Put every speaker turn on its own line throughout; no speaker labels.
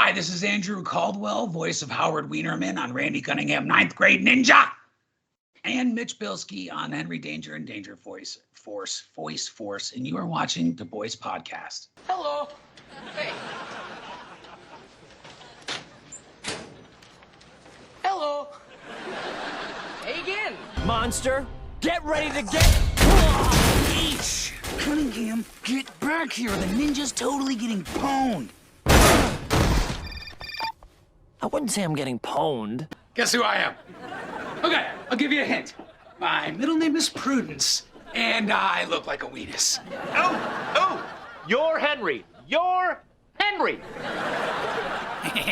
Hi, this is Andrew Caldwell, voice of Howard Wienerman on Randy Cunningham, 9th Grade Ninja, and Mitch Bilski on Henry Danger and Danger Voice Force, and you are watching the Boys Podcast.
Hello. Hey. Hello. Hey again.
Monster, get ready to get...
Yeesh! Cunningham, get back here. The ninja's totally getting pwned.
I wouldn't say I'm getting pwned.
Guess who I am? Okay, I'll give you a hint. My middle name is Prudence, and I look like a weenus.
Oh, you're Henry. You're Henry.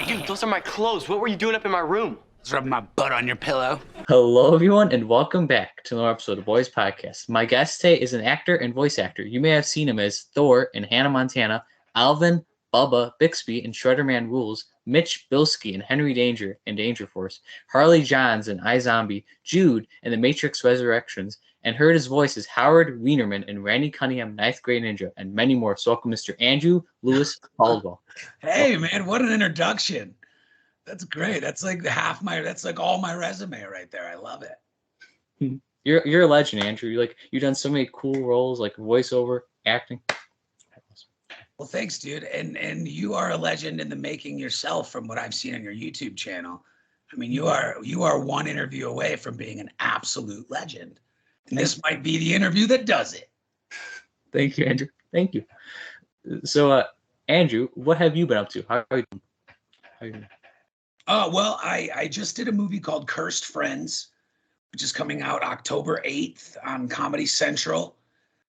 Dude, those are my clothes. What were you doing up in my room?
I was rubbing my butt on your pillow.
Hello, everyone, and welcome back to another episode of the Boys Podcast. My guest today is an actor and voice actor. You may have seen him as Thor in Hannah Montana, Alvin, Bubba, Bixby in Shredder Man Rules, Mitch Bilski in Henry Danger and Danger Force, Harley Johns in iZombie, Jude in The Matrix Resurrections, and heard his voice as Howard Wienerman in Randy Cunningham, 9th Grade Ninja, and many more. So welcome, Mr. Andrew Lewis Caldwell.
Hey, man, what an introduction. That's great. That's like all my resume right there. I love it.
You're a legend, Andrew. You've done so many cool roles like voiceover, acting.
Well, thanks, dude. And you are a legend in the making yourself from what I've seen on your YouTube channel. I mean, you are one interview away from being an absolute legend. And this might be the interview that does it.
Thank you, Andrew. Thank you. So, Andrew, what have you been up to? How are you doing?
Well, I just did a movie called Cursed Friends, which is coming out October 8th on Comedy Central.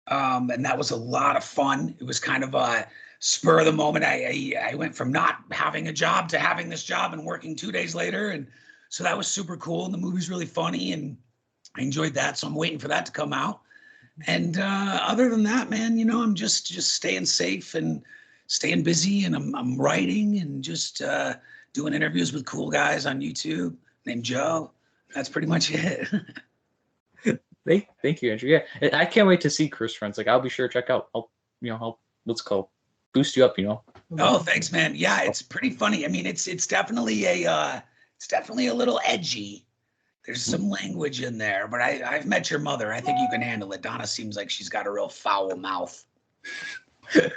And that was a lot of fun. It was kind of a spur of the moment. I went from not having a job to having this job and working 2 days later. And so that was super cool. And the movie's really funny and I enjoyed that. So I'm waiting for that to come out. And other than that, man, I'm just staying safe and staying busy. And I'm writing and just doing interviews with cool guys on YouTube named Joe. That's pretty much it.
Thank you, Andrew. Yeah, I can't wait to see Cursed Friends. I'll be sure to check out. Help boost you up.
Oh, thanks, man. Yeah, it's pretty funny. I mean, it's definitely a little edgy. There's some language in there, but I've met your mother. I think you can handle it. Donna seems like she's got a real foul mouth.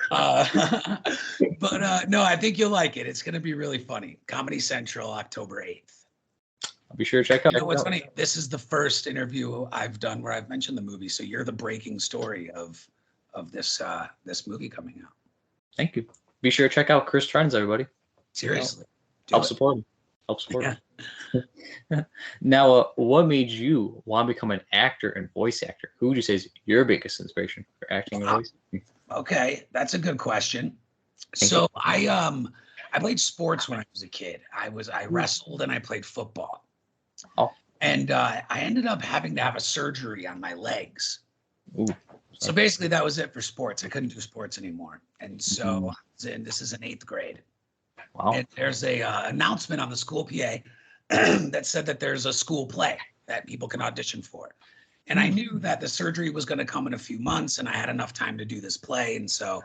But no, I think you'll like it. It's going to be really funny. Comedy Central, October 8th.
I'll be sure to check out.
What's funny? This is the first interview I've done where I've mentioned the movie. So you're the breaking story of this movie coming out.
Thank you. Be sure to check out Cursed Friends, everybody.
Seriously.
Help support him. Now, what made you want to become an actor and voice actor? Who would you say is your biggest inspiration for acting and voice?
Okay, that's a good question. So I played sports when I was a kid. I wrestled and I played football.
Oh.
And I ended up having to have a surgery on my legs.
Ooh.
So basically that was it for sports. I couldn't do sports anymore. And so this is in 8th grade.
Wow.
And there's a announcement on the school PA that said that there's a school play that people can audition for. And I knew that the surgery was going to come in a few months and I had enough time to do this play. And so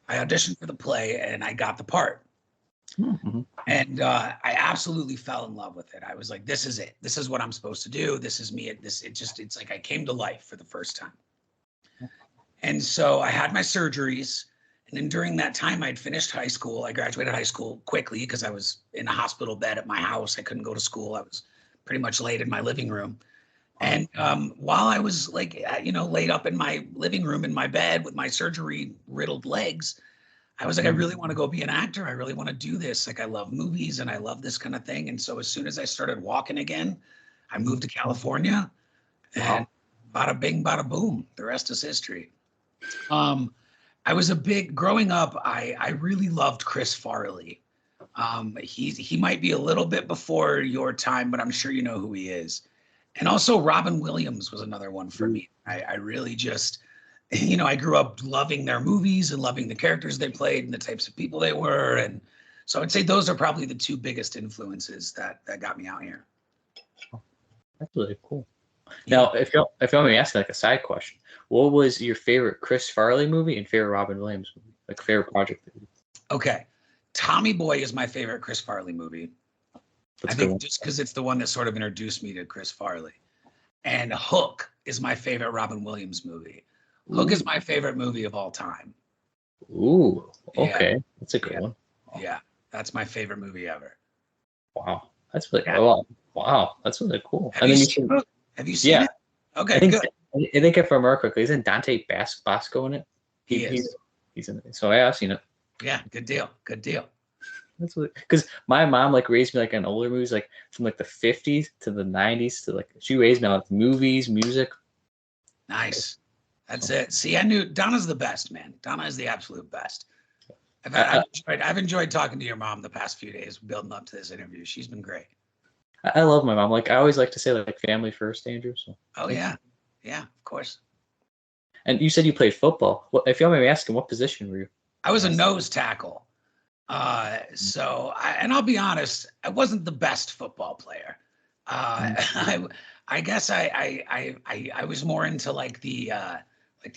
I auditioned for the play and I got the part.
Mm-hmm.
And I absolutely fell in love with it. I was like, this is it. This is what I'm supposed to do. This is me. It's like I came to life for the first time. And so I had my surgeries. And then during that time, I'd finished high school. I graduated high school quickly because I was in a hospital bed at my house. I couldn't go to school. I was pretty much laid in my living room. And while I was laid up in my living room in my bed with my surgery riddled legs, I was like, I really want to go be an actor. I really want to do this. Like, I love movies and I love this kind of thing. And so as soon as I started walking again, I moved to California and bada bing, bada boom. The rest is history. I was growing up, I really loved Chris Farley. He might be a little bit before your time, but I'm sure you know who he is. And also Robin Williams was another one for me. I really just, I grew up loving their movies and loving the characters they played and the types of people they were. And so I'd say those are probably the two biggest influences that got me out here.
That's really cool. Now, if you want me to ask a side question, what was your favorite Chris Farley movie and favorite Robin Williams movie? Favorite project?
Okay. Tommy Boy is my favorite Chris Farley movie.
That's
I
a good
think
one.
just because it's the one that sort of introduced me to Chris Farley. And Hook is my favorite Robin Williams movie. Hook is my favorite movie of all time.
Ooh,
Yeah.
okay. That's a good
Yeah.
one.
Yeah, that's my favorite movie ever.
Wow. That's really
Yeah.
wow. That's really cool.
Have
And
you
then
seen Hook? Have you seen
yeah,
it? Okay,
I think
good.
I think if I remember correctly, isn't Dante Basco in it?
He is.
He's in it. So yeah, I've seen it.
Yeah, good deal. Good deal.
That's because my mom like raised me like on older movies, like from like the 50s to the 90s to like she raised me on like movies, music.
Nice. That's it. See, I knew Donna's the best, man. Donna is the absolute best. I've enjoyed talking to your mom the past few days, building up to this interview. She's been great.
I love my mom. Like I always like to say like family first, Andrew. So.
Oh yeah, yeah, of course.
And you said you played football. What, if you don't mind me asking, what position were you?
I was a nose tackle. And I'll be honest, I wasn't the best football player. I guess I was more into like the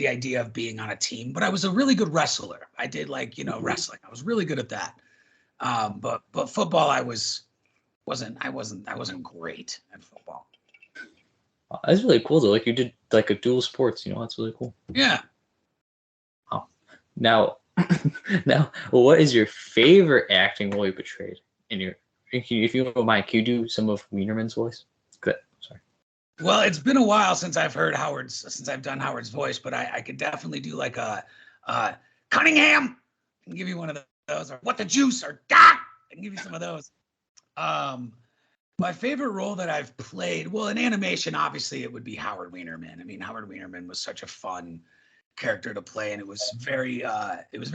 idea of being on a team, but I was a really good wrestler. I did wrestling. I was really good at that. But football, I wasn't great at football.
That's really cool though. Like you did like a dual sports, that's really cool.
Yeah.
Oh. Now, what is your favorite acting role you portrayed if you don't mind, can you do some of Wienerman's voice? Good. Sorry.
Well, it's been a while since I've done Howard's voice, but I could definitely do like a Cunningham. I can give you one of those, or what the juice, or I can give you some of those. My favorite role that I've played, well, in animation, obviously it would be Howard Wienerman. I mean, Howard Wienerman was such a fun character to play, and it was very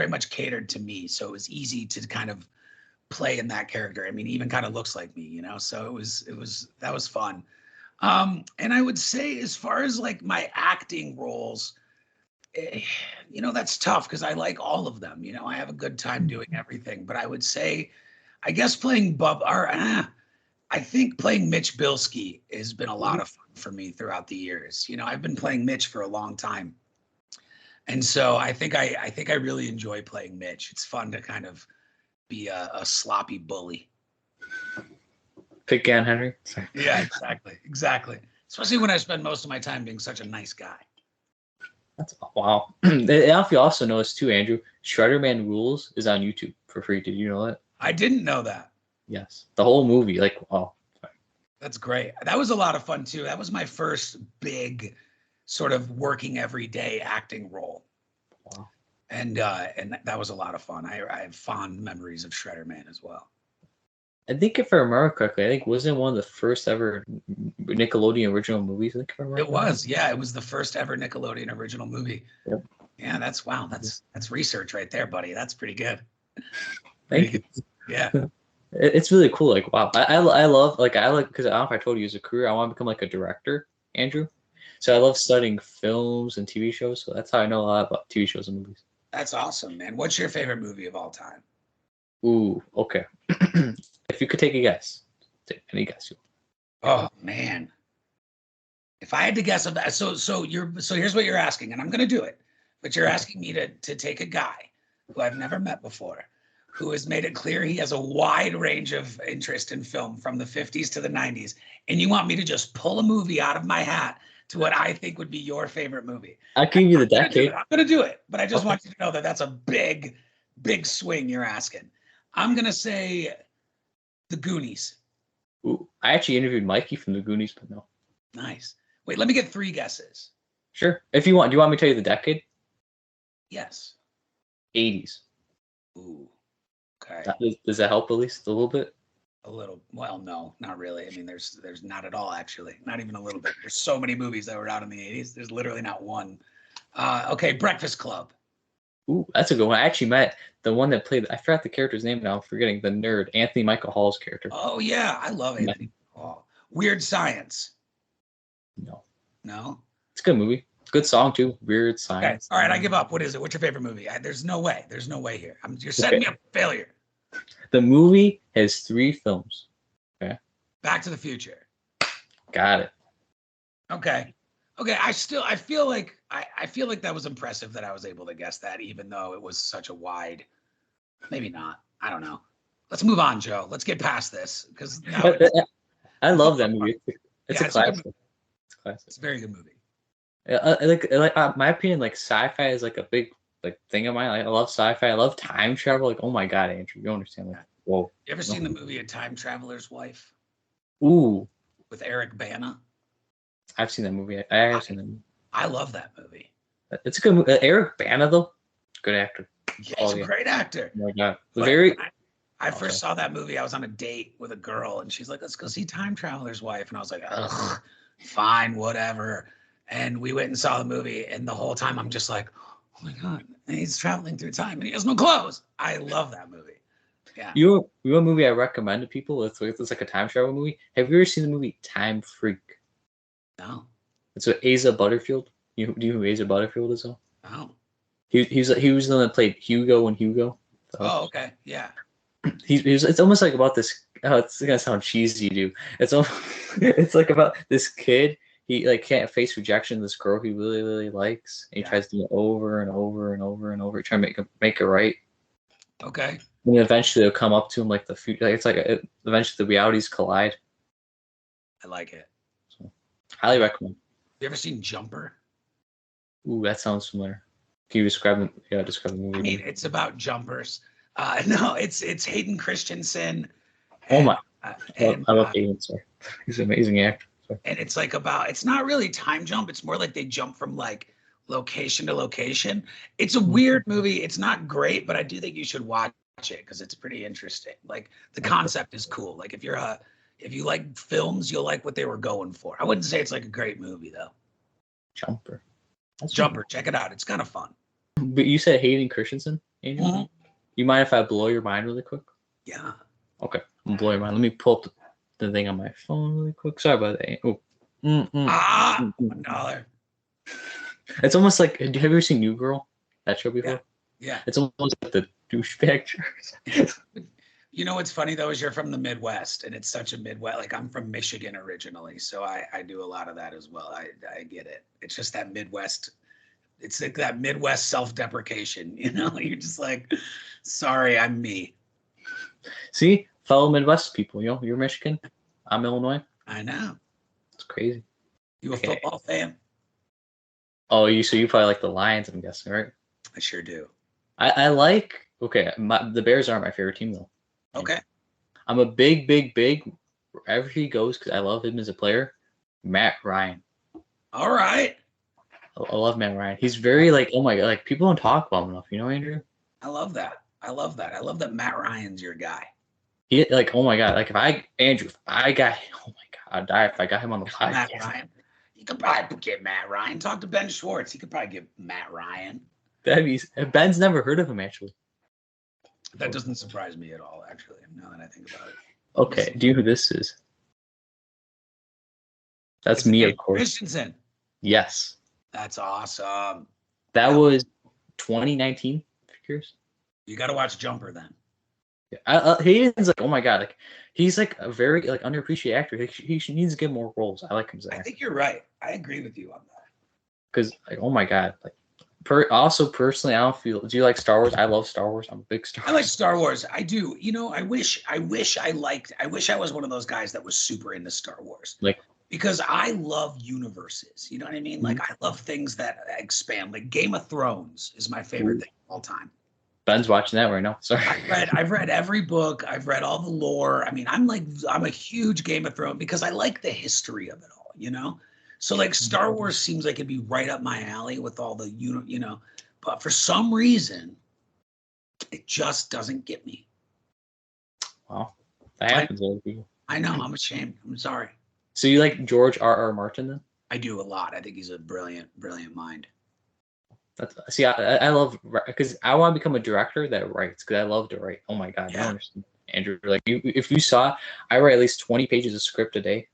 much catered to me. So it was easy to kind of play in that character. I mean, he even kind of looks like me, so that was fun. And I would say as far as like my acting roles, that's tough because I like all of them. I have a good time doing everything, but I would say, I guess playing I think playing Mitch Bilski has been a lot of fun for me throughout the years. I've been playing Mitch for a long time. And so I think I really enjoy playing Mitch. It's fun to kind of be a sloppy bully.
Pick again, Henry. Sorry.
Yeah, exactly. Especially when I spend most of my time being such a nice guy.
That's wow. And if you also notice too, Andrew, Shredderman Rules is on YouTube for free. Did you know that?
I didn't know that.
Yes, the whole movie. Like, wow.
That's great. That was a lot of fun too. That was my first big sort of working everyday acting role.
Wow.
And that was a lot of fun. I have fond memories of Shredderman as well.
I think if I remember correctly, I think wasn't one of the first ever Nickelodeon original movies. I think if I remember.
It was, yeah. It was the first ever Nickelodeon original movie.
Yep.
Yeah, that's research right there, buddy. That's pretty good.
Thank you.
Yeah.
It's really cool. Like, wow. I love, like, because I don't know if I told you as a career, I want to become like a director, Andrew. So I love studying films and TV shows. So that's how I know a lot about TV shows and movies.
That's awesome, man. What's your favorite movie of all time?
Ooh, okay. If you could take a guess, take any guess.
Oh man. If I had to guess, so here's what you're asking, and I'm gonna do it, but you're asking me to take a guy who I've never met before, who has made it clear he has a wide range of interest in film from the 50s to the 90s, and you want me to just pull a movie out of my hat to what I think would be your favorite movie.
I'll give you the decade.
I'm gonna do it, but I just want you to know that that's a big swing you're asking. I'm gonna say The Goonies.
Ooh, I actually interviewed Mikey from The Goonies, but no.
Nice. Wait, let me get 3 guesses.
Sure. If you want, do you want me to tell you the decade?
Yes.
80s.
Ooh. Okay.
Does that help at least a little bit?
A little. Well, no, not really. I mean, there's not at all, actually. Not even a little bit. There's so many movies that were out in the 80s. There's literally not one. Okay, Breakfast Club.
Ooh, that's a good one. I actually met the one that played, I forgot the character's name now, I'm forgetting, the nerd, Anthony Michael Hall's character.
Oh, yeah. I love Anthony Hall. Weird Science.
No.
No?
It's a good movie. It's a good song, too. Weird Science.
Okay. All right, I give up. What is it? What's your favorite movie? There's no way. There's no way here. You're setting me up for failure.
The movie has 3 films. Okay.
Back to the Future.
Got it.
Okay. I feel like that was impressive that I was able to guess that, even though it was such a wide, maybe not. I don't know. Let's move on, Joe. Let's get past this because
I love that movie. It's
Yeah,
a classic. It's a classic.
It's a very good movie.
My opinion, like sci-fi is like a big like thing of mine. Like, I love sci-fi. I love time travel. Like, oh my god, Andrew, you understand? Like, whoa.
You ever seen the movie A Time Traveler's Wife
Ooh,
with Eric Bana?
I've seen that movie. I have seen that movie.
I love that movie.
It's a good movie. Eric Bana though, good actor.
Yeah, he's a great actor.
Oh my god,
But I first saw that movie. I was on a date with a girl, and she's like, "Let's go see Time Traveler's Wife," and I was like, "Ugh, fine, whatever." And we went and saw the movie, and the whole time I'm just like, "Oh my god, he's traveling through time, and he has no clothes." I love that movie. Yeah.
You know a movie I recommend to people? It's like a time travel movie. Have you ever seen the movie Time Freak?
No.
It's with Asa Butterfield. Do you know who Asa Butterfield is? Though?
No.
He was the one that played Hugo in Hugo. So,
Oh, okay. Yeah.
It's almost like about this. Oh, it's gonna sound cheesy, dude. It's like about this kid. He like can't face rejection. This girl he really really likes, and he tries to do it over and over and over and over, trying to make it right.
Okay.
And then eventually they'll come up to him like the future. Like, it's like eventually the realities collide.
I like it.
So, highly recommend.
You ever seen Jumper?
Ooh, that sounds familiar. Can you describe the movie?
I mean, it's about jumpers. No, it's Hayden Christensen.
Oh my!
And,
I love Hayden. Sorry, he's an amazing actor. Sorry.
And it's like it's not really time jump. It's more like they jump from like location to location. It's a weird movie. It's not great, but I do think you should watch it because it's pretty interesting. Like the concept is cool. Like if you like films, you'll like what they were going for. I wouldn't say it's like a great movie though.
Jumper.
Jumper, check it out. It's kind of fun.
But you said Hayden Christensen, Angel?
Mm-hmm.
You mind if I blow your mind really quick?
Yeah.
Okay, I'm blowing your mind. Let me pull up the thing on my phone really quick. Sorry about that. Oh.
$1.
It's almost like, have you ever seen New Girl? That show before?
Yeah.
It's almost like the douchebag chairs.
You know what's funny though is you're from the Midwest, and it's such a Midwest. Like I'm from Michigan originally, so I do a lot of that as well. I get it. It's just that Midwest. It's like that Midwest self-deprecation. You know, you're just like, sorry, I'm me.
See, fellow Midwest people. You know, you're Michigan. I'm Illinois.
I know.
It's crazy.
You a football fan?
Oh, so you probably like the Lions, I'm guessing, right?
I sure do.
I like. Okay, the Bears aren't my favorite team though.
Okay.
I'm a big wherever he goes because I love him as a player. Matt Ryan.
All right.
I love Matt Ryan. He's very like, oh my god, like people don't talk about him enough. You know, Andrew?
I love that. I love that Matt Ryan's your guy.
He like, oh my god, like if I got, oh my god, I'd die if I got him on the podcast.
Matt Ryan. You could probably get Matt Ryan. Talk to Ben Schwartz. He could probably get Matt Ryan.
Ben's never heard of him actually.
That doesn't surprise me at all, actually, now that I think about it.
Okay, do you know who this is? That's me, of course.
Christensen.
Yes.
That's awesome.
That was 2019. Figures.
You got to watch Jumper then.
Hayden's like, oh my god, like he's like a very like underappreciated actor. He needs to get more roles. I like him as an actor.
I think you're right. I agree with you on that.
Because like, oh my god, like. Also, personally, I don't feel. Do you like Star Wars? I love Star Wars. I'm a big Star Wars.
I like Star Wars. I do. You know, I wish I was one of those guys that was super into Star Wars.
Like,
because I love universes. You know what I mean? Like, I love things that expand. Like Game of Thrones is my favorite thing of all time.
Ben's watching that right now. Sorry.
I've read every book. I've read all the lore. I mean, I'm a huge Game of Thrones because I like the history of it all. You know. So like Star Wars seems like it'd be right up my alley with all the, you know, but for some reason, it just doesn't get me.
Wow. That happens to other people.
I know. I'm ashamed. I'm sorry.
So you like George R.R. Martin then?
I do a lot. I think he's a brilliant mind.
I love, because I want to become a director that writes, because I love to write. Oh my God.
Yeah.
I understand. Andrew, like if you saw, I write at least 20 pages of script a day.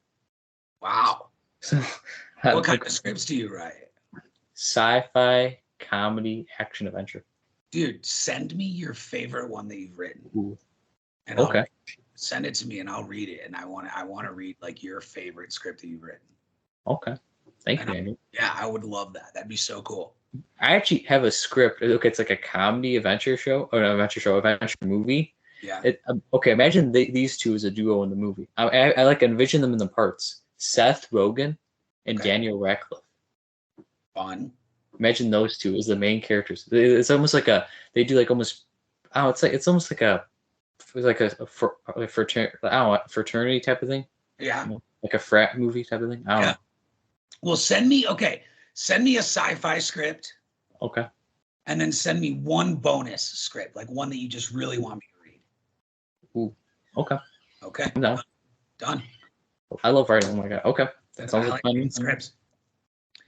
Wow.
So,
what kind of scripts do you write?
Sci-fi, comedy, action, adventure.
Dude, send me your favorite one that you've written.
Ooh.
And
okay.
Send it to me and I'll read it. And I want to read like your favorite script that you've written.
Okay. Thank you, Andy.
Yeah, I would love that. That'd be so cool.
I actually have a script. Okay, it's like a comedy adventure show, or an adventure movie.
Yeah.
Okay, imagine these two as a duo in the movie. I like envision them in the parts. Seth Rogen and
Okay.
Daniel Radcliffe.
Fun.
Imagine those two as the main characters. It's almost like they do like almost, oh, it's almost like a fraternity, I don't know, fraternity type of thing.
Yeah.
You know, like a frat movie type of thing. I don't know.
Well, send me a sci-fi script.
Okay.
And then send me one bonus script, like one that you just really want me to read.
Ooh. Okay.
Okay.
I'm down.
Done.
I love writing. Oh my god. Okay. That sounds like fun.
Scripts.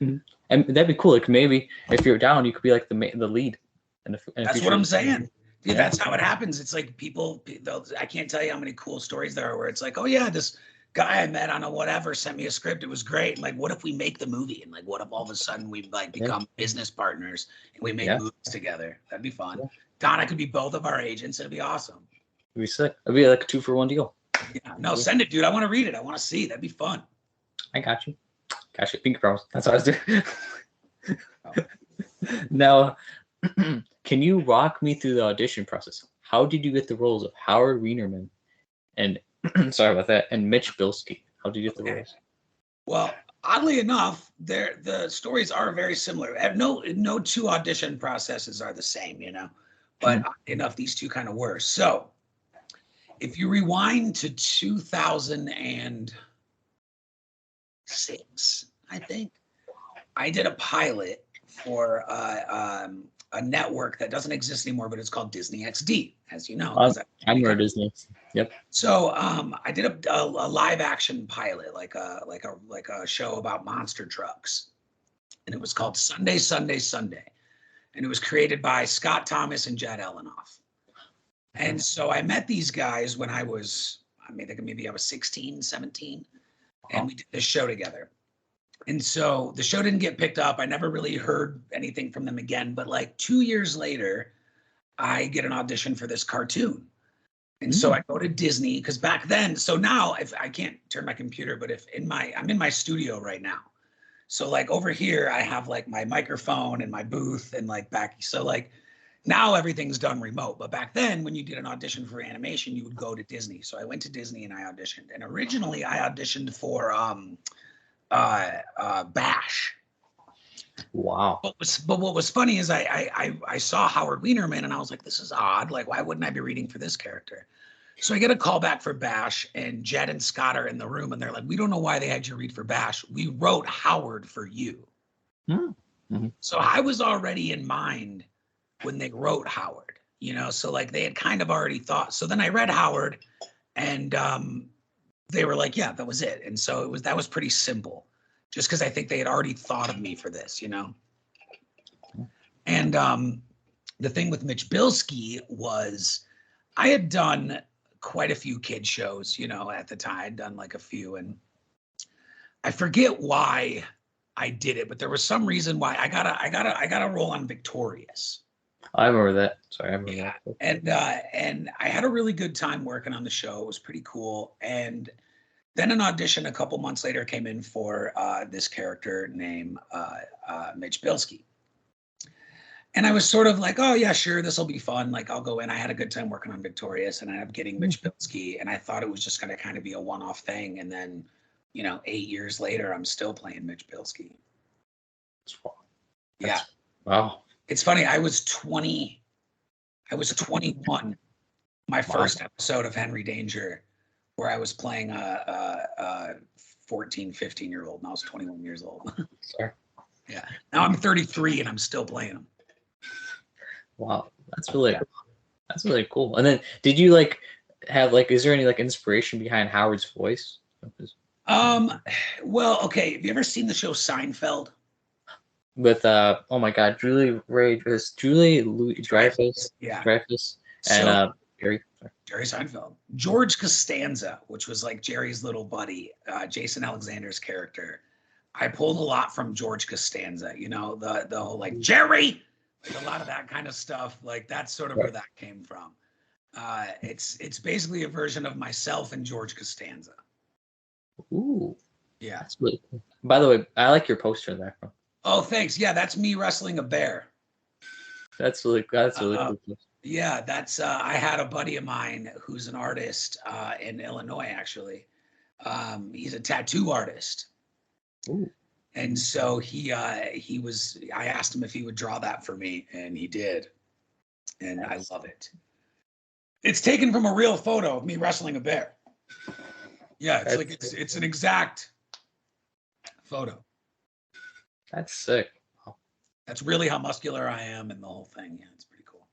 Mm-hmm. And that'd be cool. Like maybe if you're down, you could be like the lead.
That's what I'm saying. Dude, that's how it happens. It's like I can't tell you how many cool stories there are where it's like, oh yeah, this guy I met on a whatever sent me a script. It was great. And like, what if we make the movie? And like, what if all of a sudden we like become business partners and we make movies together? That'd be fun.
Yeah.
Donna could be both of our agents. It'd be awesome.
It'd be sick. It'd be like a 2-for-1 deal.
Yeah. No, send it, dude. I want to read it. I want to see. That'd be fun.
I got you. Got you. Pinky promise. That's what I was doing. Now, can you walk me through the audition process? How did you get the roles of Howard Wienerman and sorry about that, and Mitch Bilski? How did you get the roles?
Well, oddly enough, the stories are very similar. No two audition processes are the same, you know. But oddly enough, these two kind of were. So, if you rewind to 2006, I think I did a pilot for a network that doesn't exist anymore, but it's called Disney XD, as you know.
I remember Disney. Yep.
So I did a live action pilot, like a show about monster trucks, and it was called Sunday, Sunday, Sunday, and it was created by Scott Thomas and Jed Elenoff. And so I met these guys when I was, maybe I was 16, 17, and we did this show together. And so the show didn't get picked up. I never really heard anything from them again. But like 2 years later, I get an audition for this cartoon. And so I go to Disney because back then, so now if I can't turn my computer, but I'm in my studio right now. So like over here, I have like my microphone and my booth and like back. So like now everything's done remote. But back then when you did an audition for animation, you would go to Disney. So I went to Disney and I auditioned. And originally I auditioned for Bash.
Wow.
But what was funny is I saw Howard Wienerman and I was like, this is odd. Like, why wouldn't I be reading for this character? So I get a call back for Bash, and Jed and Scott are in the room and they're like, we don't know why they had you read for Bash. We wrote Howard for you.
Mm-hmm.
So I was already in mind when they wrote Howard, you know, so like they had kind of already thought. So then I read Howard and they were like, yeah, that was it. And so that was pretty simple, just because I think they had already thought of me for this, you know. And the thing with Mitch Bilski was I had done quite a few kid shows, you know, at the time. I'd done like a few, and I forget why I did it, but there was some reason why I got a role on Victorious.
I remember that. Sorry, I remember that.
And I had a really good time working on the show. It was pretty cool. And then an audition a couple months later came in for this character named Mitch Bilski. And I was sort of like, oh yeah, sure, this will be fun. Like I'll go in. I had a good time working on Victorious, and I ended up getting Mitch Bilski. And I thought it was just going to kind of be a one-off thing. And then, you know, 8 years later, I'm still playing Mitch Bilski. Yeah.
Wow.
It's funny. I was 21. My first episode of Henry Danger, where I was playing a 14, 15-year-old, and I was 21 years old.
Sorry.
Yeah. Now I'm 33 and I'm still playing them.
Wow. That's really cool. And then did you like have like, is there any like inspiration behind Howard's voice?
Well, okay. Have you ever seen the show Seinfeld?
With oh my god, Julie Dreyfus.
Yeah.
Dreyfus
So,
and Jerry
Seinfeld. George Costanza, which was like Jerry's little buddy, Jason Alexander's character. I pulled a lot from George Costanza, you know, the whole like Jerry, like a lot of that kind of stuff. Like that's sort of where that came from. It's basically a version of myself and George Costanza.
Ooh.
Yeah.
That's really cool. By the way, I like your poster there.
Oh, thanks. Yeah, that's me wrestling a bear.
That's really cool.
Yeah, that's I had a buddy of mine who's an artist in Illinois, actually. He's a tattoo artist.
Ooh.
And so he was, I asked him if he would draw that for me, and he did. And
Nice.
I love it. It's taken from a real photo of me wrestling a bear. Yeah, it's like it's an exact photo.
That's sick. Wow.
That's really how muscular I am and the whole thing. Yeah, it's pretty cool.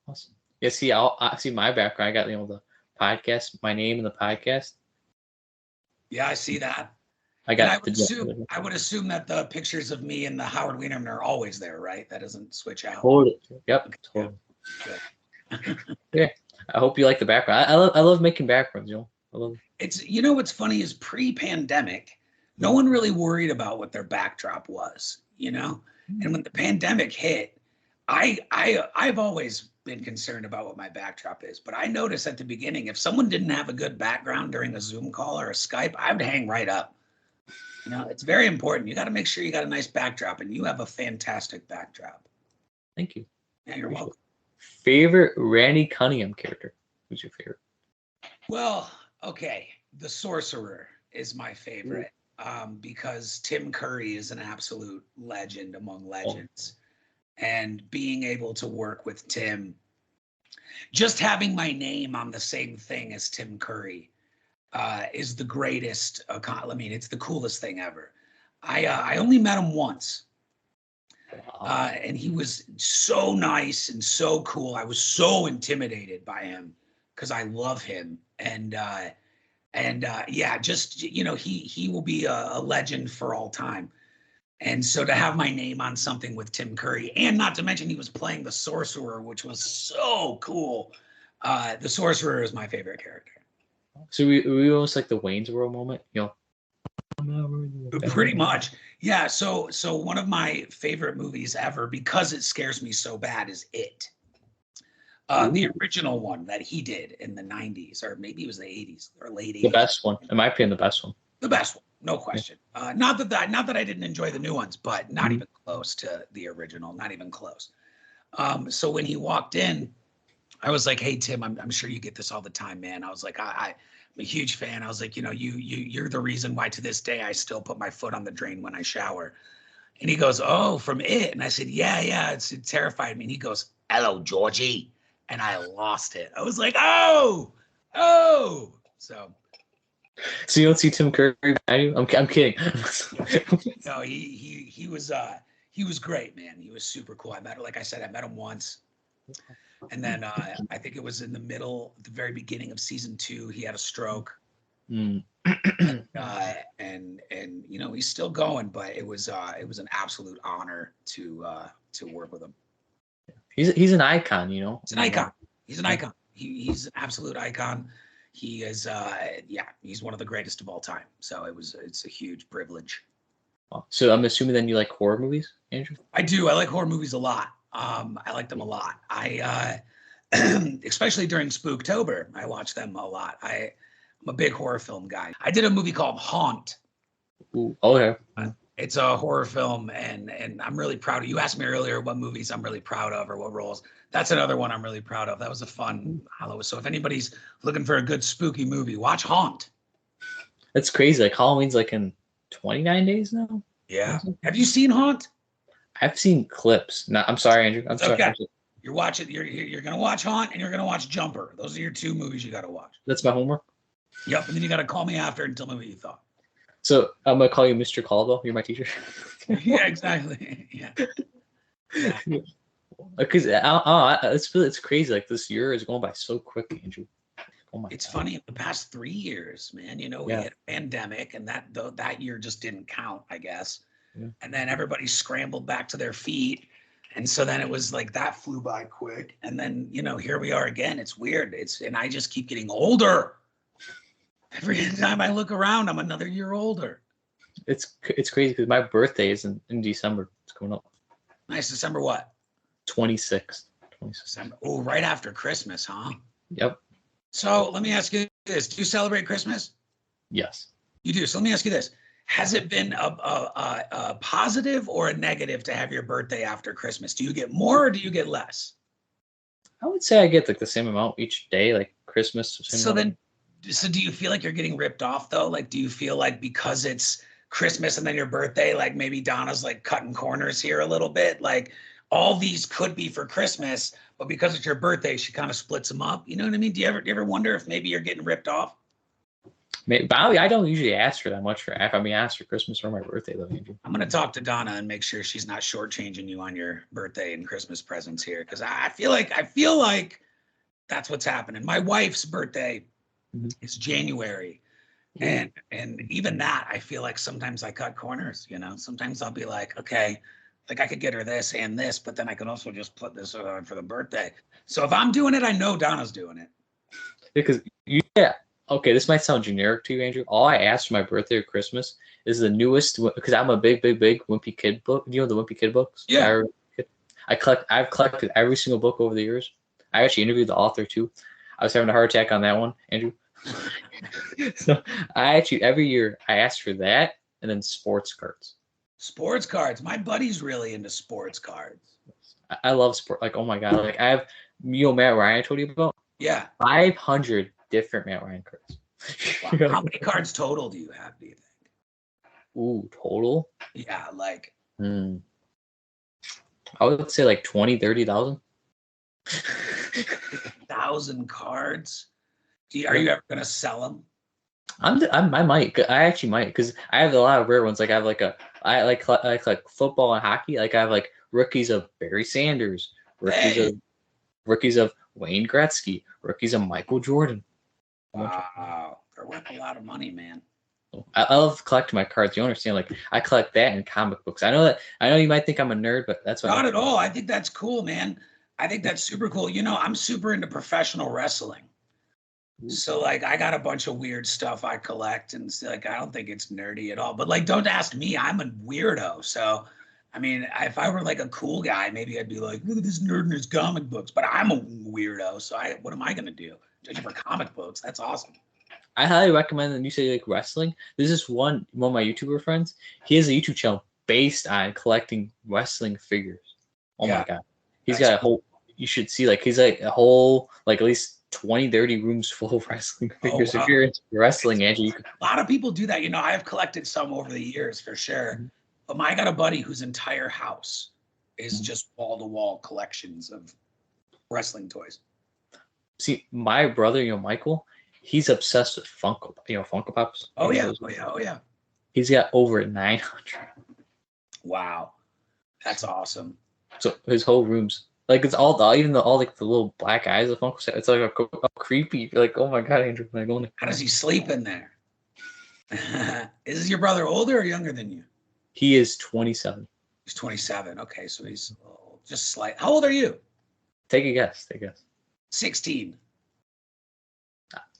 Awesome. Yeah, see, I see my background. I got the podcast, my name in the podcast.
Yeah, I see that.
I
And
got
I would assume that the pictures of me and the Howard Wienerman are always there, right? That doesn't switch out.
Totally. Yep. Totally. Yeah. I hope you like the background. I love making backgrounds. I love.
It's, what's funny is pre-pandemic, no one really worried about what their backdrop was, And when the pandemic hit, I've always been concerned about what my backdrop is, but I noticed at the beginning, if someone didn't have a good background during a Zoom call or a Skype, I would hang right up. It's very important. You got to make sure you got a nice backdrop, and you have a fantastic backdrop.
Thank you.
Yeah, you're welcome.
Favorite Randy Cunningham character? Who's your favorite?
Well, okay. The Sorcerer is my favorite because Tim Curry is an absolute legend among legends. And being able to work with Tim, just having my name on the same thing as Tim Curry is the greatest. It's the coolest thing ever. I only met him once. And he was so nice and so cool. I was so intimidated by him because I love him. And yeah, just, he will be a legend for all time. And so to have my name on something with Tim Curry, and not to mention he was playing the Sorcerer, which was so cool. The Sorcerer is my favorite character.
So we almost like the Wayne's World moment,
Pretty much. Yeah. So one of my favorite movies ever, because it scares me so bad, is It. The original one that he did in the 90s, or maybe it was the 80s or late 80s.
The best one. In my opinion, the best one.
The best one, no question. Not that I didn't enjoy the new ones, but not even close to the original, not even close. So when he walked in, I was like, "Hey Tim, I'm sure you get this all the time, man." I was like, I'm a huge fan. I was like, you're the reason why to this day I still put my foot on the drain when I shower. And he goes, "Oh, from It." And I said, yeah, it terrified me. And he goes, "Hello, Georgie." And I lost it. I was like, oh. So
you don't see Tim Curry behind you? I'm kidding.
No, he was great, man. He was super cool. I met him once. And then I think it was in the very beginning of season 2, he had a stroke. And he's still going, but it was an absolute honor to work with him.
He's an icon,
He's an icon. He's an icon. He's an absolute icon. He is, he's one of the greatest of all time. So it's a huge privilege.
So I'm assuming then you like horror movies, Andrew?
I do. I like horror movies a lot. I like them a lot. I, especially during Spooktober, I watch them a lot. I'm a big horror film guy. I did a movie called Haunt.
Ooh, okay.
It's a horror film, and I'm really proud of. You asked me earlier what movies I'm really proud of or what roles. That's another one I'm really proud of. That was a fun Halloween. So if anybody's looking for a good spooky movie, watch Haunt.
That's crazy. Like Halloween's like in 29 days now.
Yeah. Have you seen Haunt?
I've seen clips. No, I'm sorry, Andrew. I'm sorry.
Okay. You're watching. You're gonna watch Haunt and you're gonna watch Jumper. Those are your 2 movies you got to watch.
That's my homework.
Yep. And then you got to call me after and tell me what you thought.
So I'm gonna call you Mr. Caldwell. You're my teacher.
Yeah, exactly. Yeah.
Because it's crazy. Like this year is going by so quickly, Andrew. Oh my
It's
God.
funny. In the past 3 years, man. We had a pandemic, and that year just didn't count, I guess.
Yeah.
And then everybody scrambled back to their feet, and so then it was like that flew by quick. And then here we are again. It's weird. And I just keep getting older. Every time I look around, I'm another year older.
It's crazy because my birthday is in December. It's coming up.
Nice. December what?
26th.
December. Oh, right after Christmas, huh?
Yep.
So let me ask you this: do you celebrate Christmas?
Yes.
You do. So let me ask you this: has it been a positive or a negative to have your birthday after Christmas? Do you get more or do you get less?
I would say I get like the same amount each day, like Christmas.
So do you feel like you're getting ripped off though? Like, do you feel like because it's Christmas and then your birthday, like maybe Donna's like cutting corners here a little bit? Like all these could be for Christmas, but because it's your birthday, she kind of splits them up. You know what I mean? Do you ever wonder if maybe you're getting ripped off?
Maybe, but I don't usually ask for that much for. I mean, ask for Christmas or my birthday though, Andrew.
I'm gonna talk to Donna and make sure she's not shortchanging you on your birthday and Christmas presents here, because I feel like that's what's happening. My wife's birthday is January, and even that, I feel like sometimes I cut corners. You know, sometimes I'll be like, okay, like I could get her this and this, but then I could also just put this on for the birthday. So if I'm doing it, I know Donna's doing it.
Because okay, this might sound generic to you, Andrew. All I ask for my birthday or Christmas is the newest, because I'm a big Wimpy Kid book. You know the Wimpy Kid books?
Yeah.
I've collected every single book over the years. I actually interviewed the author too. I was having a heart attack on that one, Andrew. So I actually every year I ask for that and then sports cards.
Sports cards. My buddy's really into sports cards.
I love sport. Like, oh my god, like I have Matt Ryan I told you about.
Yeah.
500 different Matt Ryan cards.
Wow. How many cards total do you have, do you think?
Ooh, total?
Yeah, like
I would say like 20, 30,000.
1,000 cards. Are you ever gonna sell them?
I might. I actually might, because I have a lot of rare ones. Like I collect football and hockey. Like I have like rookies of Barry Sanders, rookies of Wayne Gretzky, rookies of Michael Jordan.
Wow, they're worth a lot of money, man.
I love collecting my cards. You understand? Like I collect that in comic books. I know you might think I'm a nerd, but that's what
Not at all. I think that's cool, man. I think that's super cool. You know, I'm super into professional wrestling. So like I got a bunch of weird stuff I collect, and like I don't think it's nerdy at all. But like don't ask me, I'm a weirdo. So I mean, if I were like a cool guy, maybe I'd be like, look at this nerd in his comic books. But I'm a weirdo, so what am I gonna do? Judge for comic books? That's awesome.
I highly recommend that you say like wrestling. There's this one of my YouTuber friends. He has a YouTube channel based on collecting wrestling figures. Oh my god. He's got a whole, you should see, like he's like a whole, like at least 20, 30 rooms full of wrestling figures. If you're into wrestling, Andrew, you could.
A lot of people do that. You know, I've collected some over the years for sure. But I got a buddy whose entire house is just wall-to-wall collections of wrestling toys.
See, my brother, Michael, he's obsessed with Funko Pops.
Oh yeah.
He's got over 900.
Wow, that's awesome.
So his whole room's like it's all the little black eyes of Funko. It's like a creepy. Like, oh my god, Andrew, am I going there?
How does he sleep in there? Is your brother older or younger than you?
He is 27.
He's 27. Okay, so he's just slight. How old are you?
Take a guess.
16.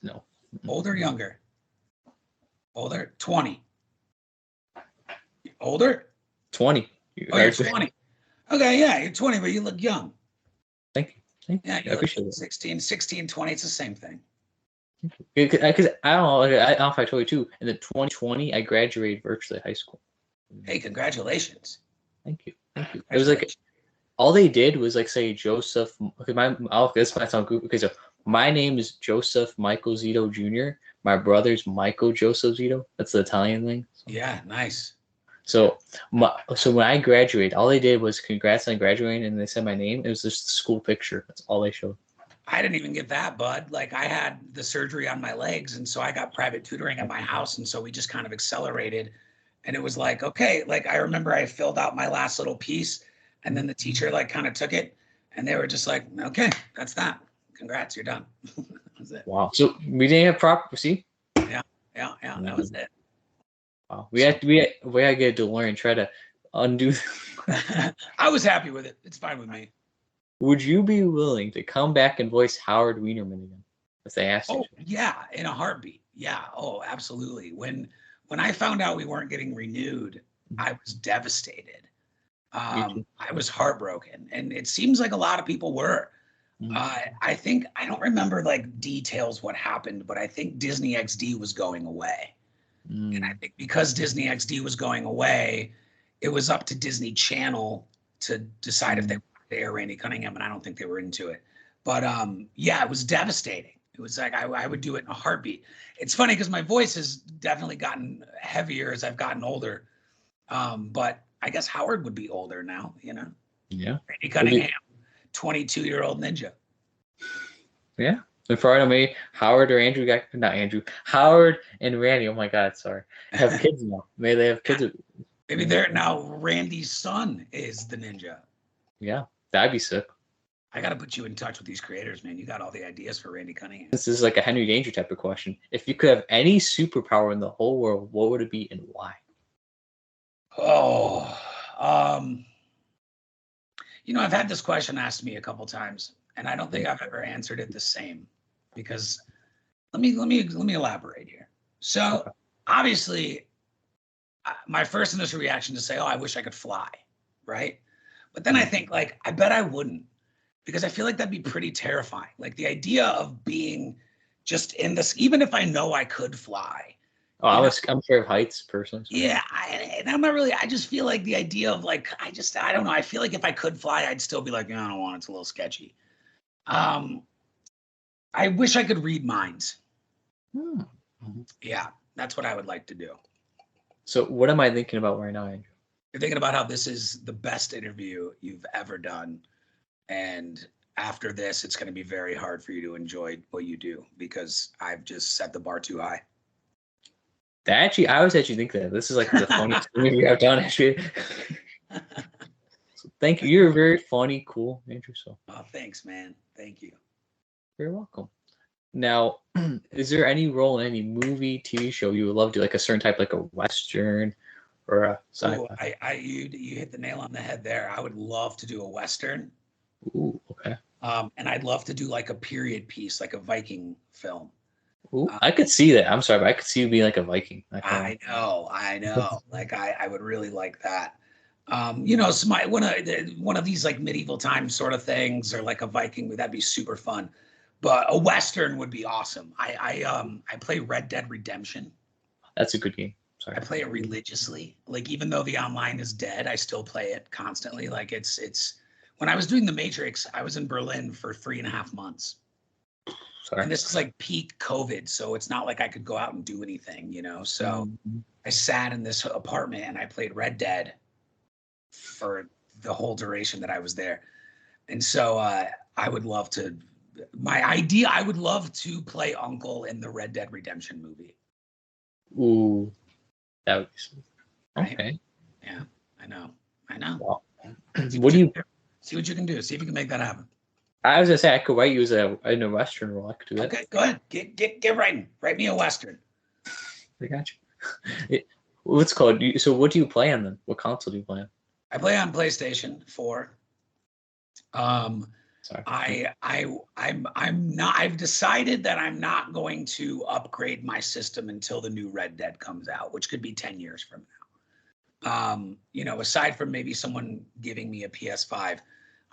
No.
Older, younger? Older? 20. Older?
20.
You're 20. Okay, yeah, you're 20, but you look young.
Thank you.
Yeah,
I appreciate it.
16, 20, it's the same thing.
Because I don't know. I don't know if I told you too. In the 2020, I graduated virtually high school.
Hey, congratulations.
Thank you. It was like all they did was like say Joseph. Okay, this might sound good. Okay, so my name is Joseph Michael Zito Jr. My brother's Michael Joseph Zito. That's the Italian thing.
Yeah, nice.
So when I graduated, all they did was congrats on graduating, and they said my name. It was just the school picture. That's all they showed.
I didn't even get that, bud. Like I had the surgery on my legs, and so I got private tutoring at my house, and so we just kind of accelerated. And it was like, okay, like I remember I filled out my last little piece, and then the teacher like kind of took it, and they were just like, okay, that's that. Congrats, you're done. That was it.
Wow. So we didn't have proper. See?
Yeah. That was it.
Wow. We had to get to learn and try to undo.
I was happy with it. It's fine with me.
Would you be willing to come back and voice Howard Wienerman again if they asked you?
Oh yeah, in a heartbeat. Yeah. Oh, absolutely. When I found out we weren't getting renewed, I was devastated. I was heartbroken, and it seems like a lot of people were. I think I don't remember like details what happened, but I think Disney XD was going away. And I think because Disney XD was going away, it was up to Disney Channel to decide if they wanted to air Randy Cunningham, and I don't think they were into it. But yeah, it was devastating. It was like I would do it in a heartbeat. It's funny because my voice has definitely gotten heavier as I've gotten older. But I guess Howard would be older now, you know.
Yeah.
Randy Cunningham, 22-year-old ninja.
Yeah. In front of me, Howard or Andrew got not Andrew. Howard and Randy. Oh my God, sorry. Have kids now. Maybe they have kids.
Maybe they're now Randy's son is the ninja.
Yeah, that'd be sick.
I got to put you in touch with these creators, man. You got all the ideas for Randy Cunningham.
This is like a Henry Danger type of question. If you could have any superpower in the whole world, what would it be and why?
Oh, you know, I've had this question asked me a couple times, and I don't think I've ever answered it the same. Because let me elaborate here. So obviously, my first initial reaction is to say, "Oh, I wish I could fly," right? But then I think, like, I bet I wouldn't, because I feel like that'd be pretty terrifying. Like the idea of being just in this, even if I know I could fly.
Oh, I'm afraid of heights personally. So.
Yeah, and I'm not really. I just feel like the idea of like, I don't know. I feel like if I could fly, I'd still be like, I don't want it. It's a little sketchy. I wish I could read minds. Yeah, that's what I would like to do.
So what am I thinking about right now, Andrew?
You're thinking about how this is the best interview you've ever done. And after this, it's going to be very hard for you to enjoy what you do because I've just set the bar too high.
I was actually thinking that this is like the funniest interview I've done, actually. So thank you. You're very funny, cool, Andrew. So.
Oh, thanks, man. Thank you.
You're welcome. Now, is there any role in any movie, TV show you would love to, like a certain type, like a Western or a sci-fi?
You hit the nail on the head there. I would love to do a Western.
Ooh, okay.
And I'd love to do like a period piece, like a Viking film.
Ooh, I could see that. I'm sorry, but I could see you being like a Viking.
I know. Like I would really like that. You know, so one of these like medieval times sort of things, or like a Viking, that'd be super fun. But a Western would be awesome. I play Red Dead Redemption.
That's a good game. Sorry.
I play it religiously. Like even though the online is dead, I still play it constantly. Like it's when I was doing The Matrix, I was in Berlin for 3.5 months.
Sorry.
And this is like peak COVID, so it's not like I could go out and do anything, you know. So I sat in this apartment and I played Red Dead for the whole duration that I was there. And so I would love to. I would love to play Uncle in the Red Dead Redemption movie.
Ooh, that would be sweet. Okay.
Right? Yeah, I know.
Wow. What do you
see what you can do? See if you can make that happen.
I was gonna say I could write you as in a Western role. I could do that.
Okay, go ahead. Get writing. Write me a Western.
I got you. What's called? So what do you play on then? What console do you play on?
I play on PlayStation 4.
Sorry.
I've decided that I'm not going to upgrade my system until the new Red Dead comes out, which could be 10 years from now. You know, aside from maybe someone giving me a PS5,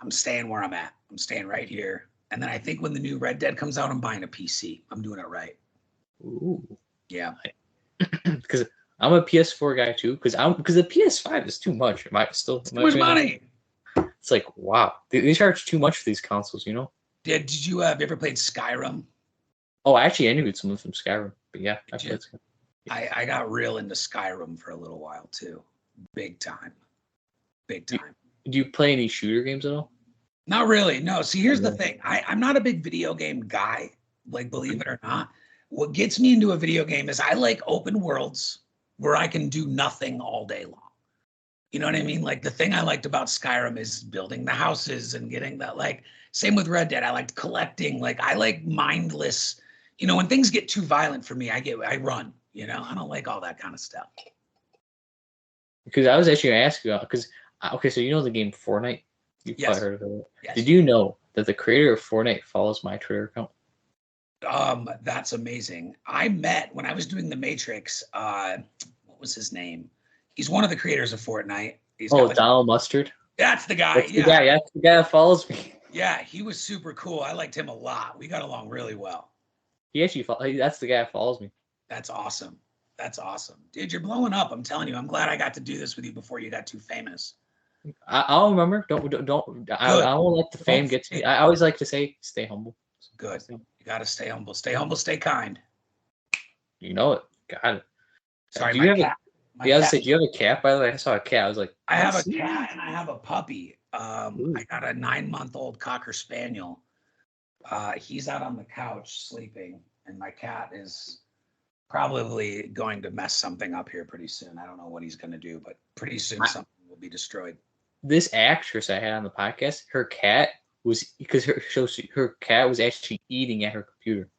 I'm staying where I'm at. I'm staying right here. And then I think when the new Red Dead comes out, I'm buying a PC. I'm doing it right.
Ooh.
Yeah.
Because I'm a PS4 guy too. Because the PS5 is too much. Too
much money.
It's like, wow, they charge too much for these consoles, you know?
Did you have you ever played Skyrim?
Oh, actually, I interviewed someone from Skyrim, but yeah, I played Skyrim.
I got real into Skyrim for a little while too. Big time.
Do you play any shooter games at all?
Not really. No. See, here's the thing. I'm not a big video game guy, like, believe it or not. What gets me into a video game is I like open worlds where I can do nothing all day long. You know what I mean? Like the thing I liked about Skyrim is building the houses and getting that, like, same with Red Dead. I liked collecting. Like I like mindless, you know, when things get too violent for me, I run, you know, I don't like all that kind of stuff.
Because I was actually going to ask you, because, okay, so you know the game Fortnite? You've
Yes.
probably heard of it.
Yes.
Did you know that the creator of Fortnite follows my Twitter account?
That's amazing. I met when I was doing The Matrix, what was his name? He's one of the creators of Fortnite. He's got, like,
Donald Mustard?
that's the guy.
That's the guy. That's the guy that follows me.
Yeah, he was super cool. I liked him a lot. We got along really well.
He actually, that's the guy that follows me.
That's awesome. That's awesome. Dude, you're blowing up. I'm telling you, I'm glad I got to do this with you before you got too famous.
I'll remember. I won't let the fame get to me. I always like to say, stay humble.
Good. You got to stay humble. Stay humble. Stay kind.
You know it. Got it.
Sorry,
do you have a cat, by the way? I saw a cat. I was like,
I have a cat and I have a puppy. I got a 9-month-old Cocker Spaniel. He's out on the couch sleeping, and my cat is probably going to mess something up here pretty soon. I don't know what he's going to do, but pretty soon something will be destroyed.
This actress I had on the podcast, her cat was her cat was actually eating at her computer.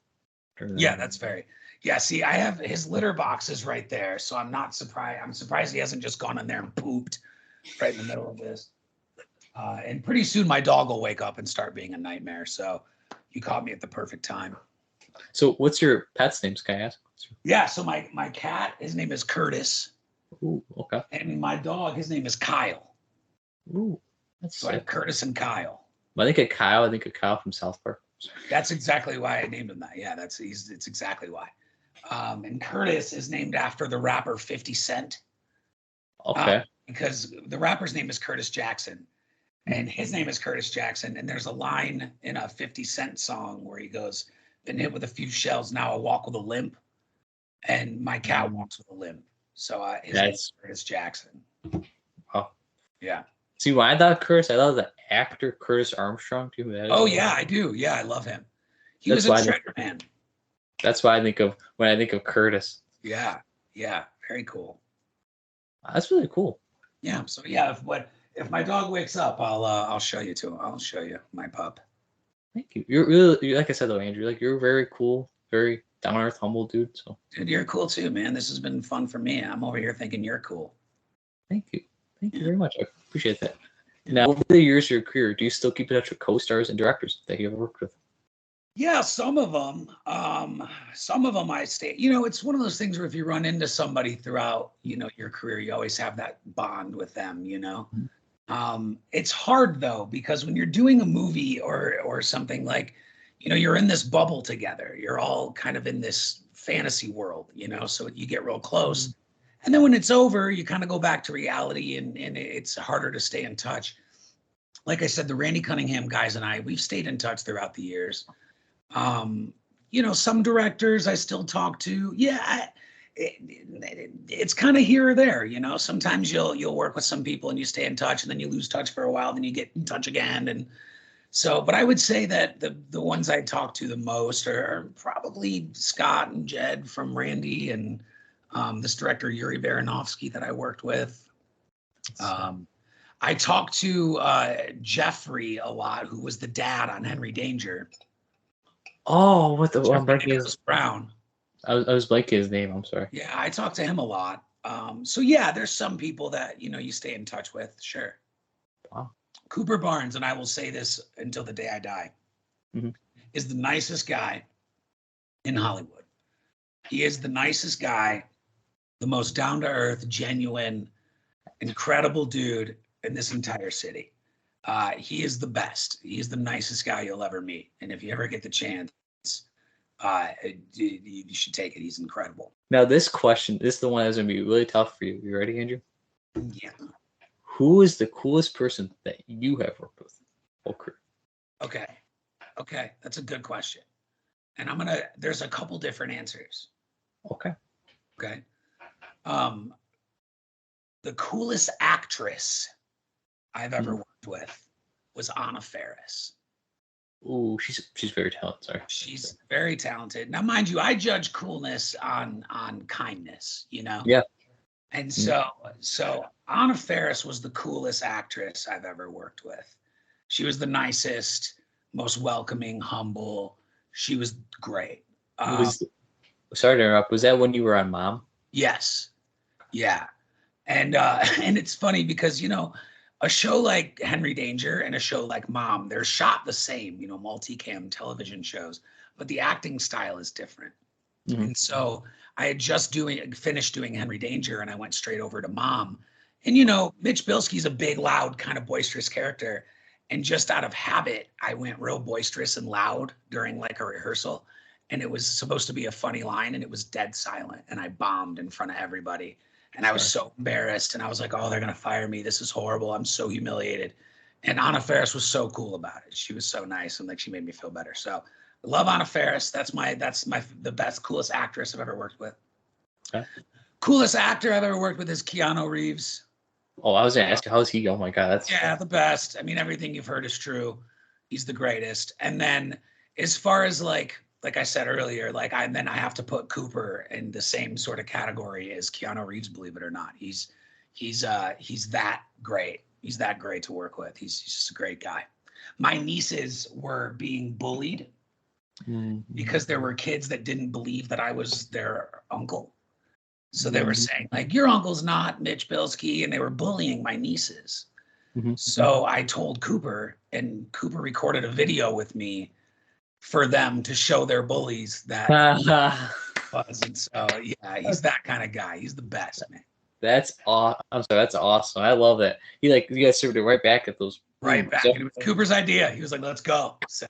Yeah, that's very. Yeah, see, I have his litter boxes right there, so I'm not surprised. I'm surprised he hasn't just gone in there and pooped right in the middle of this. And pretty soon my dog will wake up and start being a nightmare. So you caught me at the perfect time.
So what's your pet's names, can I ask?
Yeah, so my cat, his name is Curtis.
Ooh, okay.
And my dog, his name is Kyle.
Ooh, that's
so I have Curtis and Kyle.
When I think of Kyle, I think of Kyle from South Park.
That's exactly why I named him that. Yeah, it's exactly why. And Curtis is named after the rapper 50 Cent.
Okay.
Because the rapper's name is Curtis Jackson. And his name is Curtis Jackson. And there's a line in a 50 Cent song where he goes, been hit with a few shells, now I walk with a limp. And my cat walks with a limp. So his name is Curtis Jackson.
Oh.
Yeah.
See, when I thought Curtis, I thought the actor Curtis Armstrong too.
Oh, yeah, I do. Yeah, I love him. He was in Shredder Man.
That's why I think of when I think of Curtis.
Yeah. Yeah. Very cool.
That's really cool.
Yeah. So yeah, if my dog wakes up, I'll show you to him. I'll show you my pup.
Thank you. You're really, like I said though, Andrew, like you're very cool, very down to earth, humble dude. So
dude, you're cool too, man. This has been fun for me. I'm over here thinking you're cool.
Thank you. Thank you very much. I appreciate that. Now, over the years of your career, do you still keep in touch with co-stars and directors that you ever worked with?
Yeah, some of them I stay, it's one of those things where if you run into somebody throughout, your career, you always have that bond with them, Mm-hmm. It's hard though, because when you're doing a movie or something like, you're in this bubble together, you're all kind of in this fantasy world, so you get real close. Mm-hmm. And then when it's over, you kind of go back to reality and it's harder to stay in touch. Like I said, the Randy Cunningham guys and I, we've stayed in touch throughout the years. Some directors I still talk to. Yeah, it's kind of here or there. Sometimes you'll work with some people and you stay in touch, and then you lose touch for a while, then you get in touch again. And so, but I would say that the ones I talk to the most are probably Scott and Jed from Randy, and this director Yuri Baranovsky that I worked with. I talked to Jeffrey a lot, who was the dad on Henry Danger.
Oh, what the one
Brown.
I was blanking his name. I'm sorry.
Yeah, I talked to him a lot. So yeah, there's some people that you stay in touch with. Sure.
Wow.
Cooper Barnes, and I will say this until the day I die, mm-hmm. is the nicest guy in Hollywood. He is the nicest guy, the most down-to-earth, genuine, incredible dude in this entire city. He is the best. He is the nicest guy you'll ever meet. And if you ever get the chance, you should take it. He's incredible.
Now, this is the one that's going to be really tough for you. You ready, Andrew?
Yeah.
Who is the coolest person that you have worked with?
Okay. That's a good question. And there's a couple different answers.
Okay.
The coolest actress I've ever worked with was Anna Faris.
Ooh, she's very talented. Sorry.
She's very talented. Now, mind you, I judge coolness on kindness,
Yeah.
And so Anna Faris was the coolest actress I've ever worked with. She was the nicest, most welcoming, humble. She was great.
Sorry to interrupt. Was that when you were on Mom?
Yes. Yeah. And it's funny because, a show like Henry Danger and a show like Mom, they're shot the same, multicam television shows, but the acting style is different. Mm-hmm. And so I had just finished doing Henry Danger, and I went straight over to Mom. And, Mitch Bilski's a big, loud, kind of boisterous character. And just out of habit, I went real boisterous and loud during like a rehearsal. And it was supposed to be a funny line, and it was dead silent. And I bombed in front of everybody. And I was so embarrassed, and I was like, oh, they're going to fire me. This is horrible. I'm so humiliated. And Anna Faris was so cool about it. She was so nice, and like she made me feel better. So I love Anna Faris. That's the best, coolest actress I've ever worked with.
Okay.
Coolest actor I've ever worked with is Keanu Reeves.
Oh, I was gonna ask you, how's he? Oh my God, that's
the best. I mean, everything you've heard is true. He's the greatest. And then as far as like I said earlier, I have to put Cooper in the same sort of category as Keanu Reeves, believe it or not. He's that great. He's that great to work with. He's just a great guy. My nieces were being bullied because there were kids that didn't believe that I was their uncle. So they were saying, like, your uncle's not Mitch Bilski, and they were bullying my nieces. So I told Cooper, and Cooper recorded a video with me for them to show their bullies that was. And so, yeah, he's that kind of guy. He's the best, man.
That's awesome. I'm sorry, that's awesome. I love that. You guys served it right back at those.
Right back. And it was Cooper's idea. He was like, let's go. So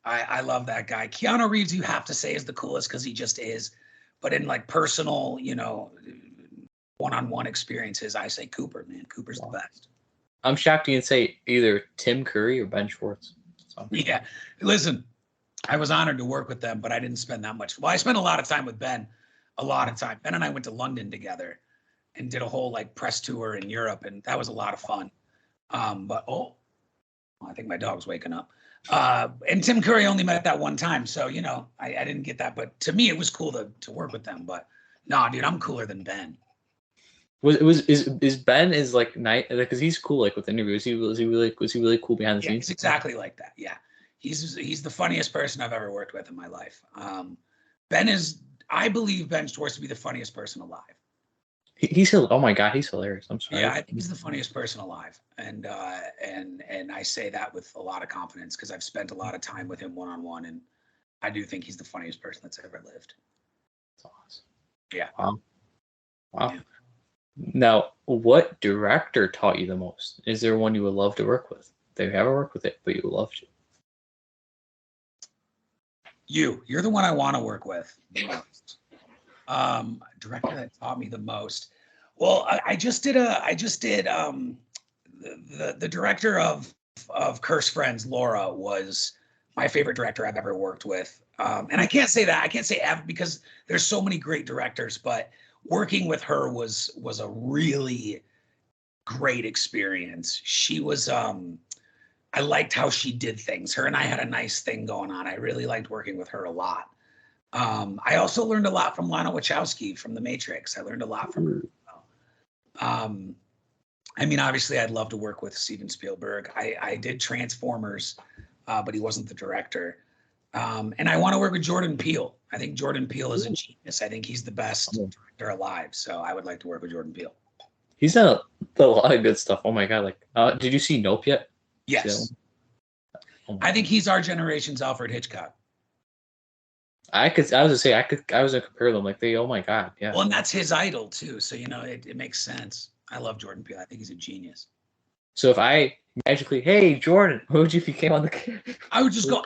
I love that guy. Keanu Reeves, you have to say, is the coolest because he just is. But in like personal, one-on-one experiences, I say Cooper, man. Cooper's the best.
I'm shocked you didn't say either Tim Curry or Ben Schwartz. So.
Yeah. Listen, I was honored to work with them, but I didn't spend that much. Well, I spent a lot of time with Ben, a lot of time. Ben and I went to London together and did a whole like press tour in Europe, and that was a lot of fun. But I think my dog's waking up. And Tim Curry only met that one time, so I didn't get that. But to me, it was cool to work with them. But nah, dude, I'm cooler than Ben.
Is Ben is like nice because he's cool like with interviews. Was he really cool behind the scenes?
He's exactly like that. Yeah, he's the funniest person I've ever worked with in my life. I believe Ben Schwartz to be the funniest person alive.
He's oh my God, he's hilarious. I'm sorry.
Yeah, I think he's the funniest person alive, and I say that with a lot of confidence because I've spent a lot of time with him one-on-one, and I do think he's the funniest person that's ever lived.
That's awesome.
Yeah.
Wow.
Yeah.
Now, what director taught you the most? Is there one you would love to work with? They haven't worked with it, but you would love to.
You're the one I want to work with the most. Director that taught me the most. Well, I just did the director of Curse Friends, Laura, was my favorite director I've ever worked with. And I can't say that. I can't say ever because there's so many great directors, but working with her was a really great experience. She was I liked how she did things. Her and I had a nice thing going on. I really liked working with her a lot. I also learned a lot from Lana Wachowski from The Matrix. I learned a lot from her. I mean, obviously, I'd love to work with Steven Spielberg. I did Transformers, but he wasn't the director. And I want to work with Jordan Peele. I think Jordan Peele is a genius. I think he's the best director alive. So I would like to work with Jordan Peele.
He's done a lot of good stuff. Oh my God! Like, did you see Nope yet?
Yes. I think he's our generation's Alfred Hitchcock.
I was gonna compare them. Like oh my God, yeah.
Well, and that's his idol too. So it makes sense. I love Jordan Peele. I think he's a genius.
So if I magically, hey Jordan, what would you if you came on the camera?
I would just go,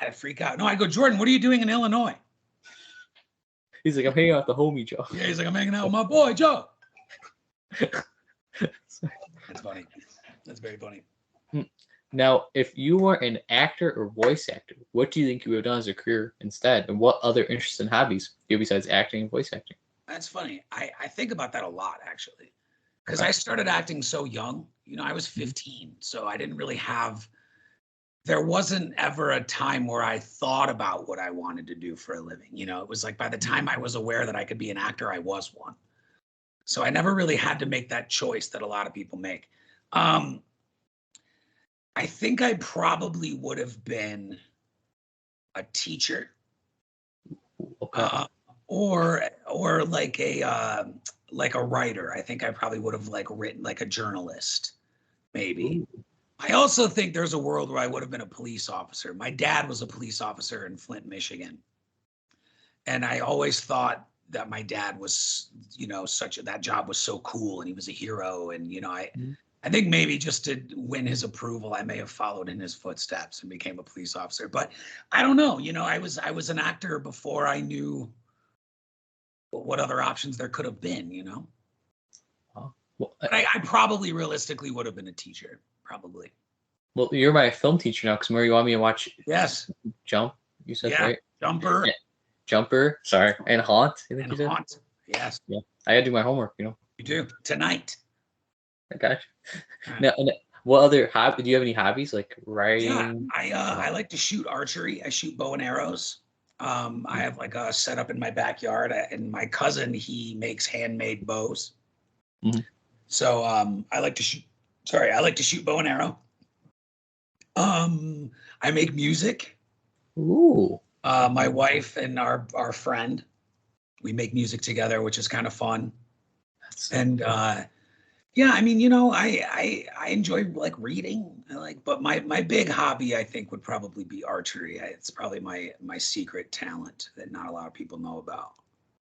I'd freak out. No, I'd go, Jordan, what are you doing in Illinois?
He's like, I'm hanging out with the homie Joe.
Yeah, he's like, I'm hanging out with my boy Joe. That's funny. That's very funny.
Now, if you were an actor or voice actor, what do you think you would have done as a career instead? And what other interests and hobbies do you have besides acting and voice acting?
That's funny. I think about that a lot, actually, because I started acting so young. I was 15, so I didn't really there wasn't ever a time where I thought about what I wanted to do for a living. It was like by the time I was aware that I could be an actor, I was one. So I never really had to make that choice that a lot of people make. I think I probably would have been a teacher,
Okay.
or like a writer. I think I probably would have written like a journalist, maybe. Ooh. I also think there's a world where I would have been a police officer. My dad was a police officer in Flint, Michigan, and I always thought that my dad was, that job was so cool, and he was a hero, and I think maybe just to win his approval, I may have followed in his footsteps and became a police officer. But I don't know. I was an actor before I knew what other options there could have been.
Well,
But I probably realistically would have been a teacher, probably.
well, you're my film teacher now, because remember you want me to watch
Yes.
Jump? You said
Yeah.
right?
Jumper
Yeah. Jumper, sorry, and Haunt. I think
and
you said.
Haunt. Yes,
Yeah, I had to do my homework. You know.
you do. Tonight.
I got you.
Right.
Now, what other hobby? Do you have any hobbies like
Yeah,
writing?
I like to shoot archery. I shoot bow and arrows. I have like a setup in my backyard, and my cousin, he makes handmade bows.
Mhm.
So I like to shoot. Sorry, I like to shoot bow and arrow. I make music.
Ooh.
My wife and our friend, we make music together, which is kind of fun. And yeah, I mean, I enjoy like reading. But my big hobby, I think, would probably be archery. It's probably my secret talent that not a lot of people know about.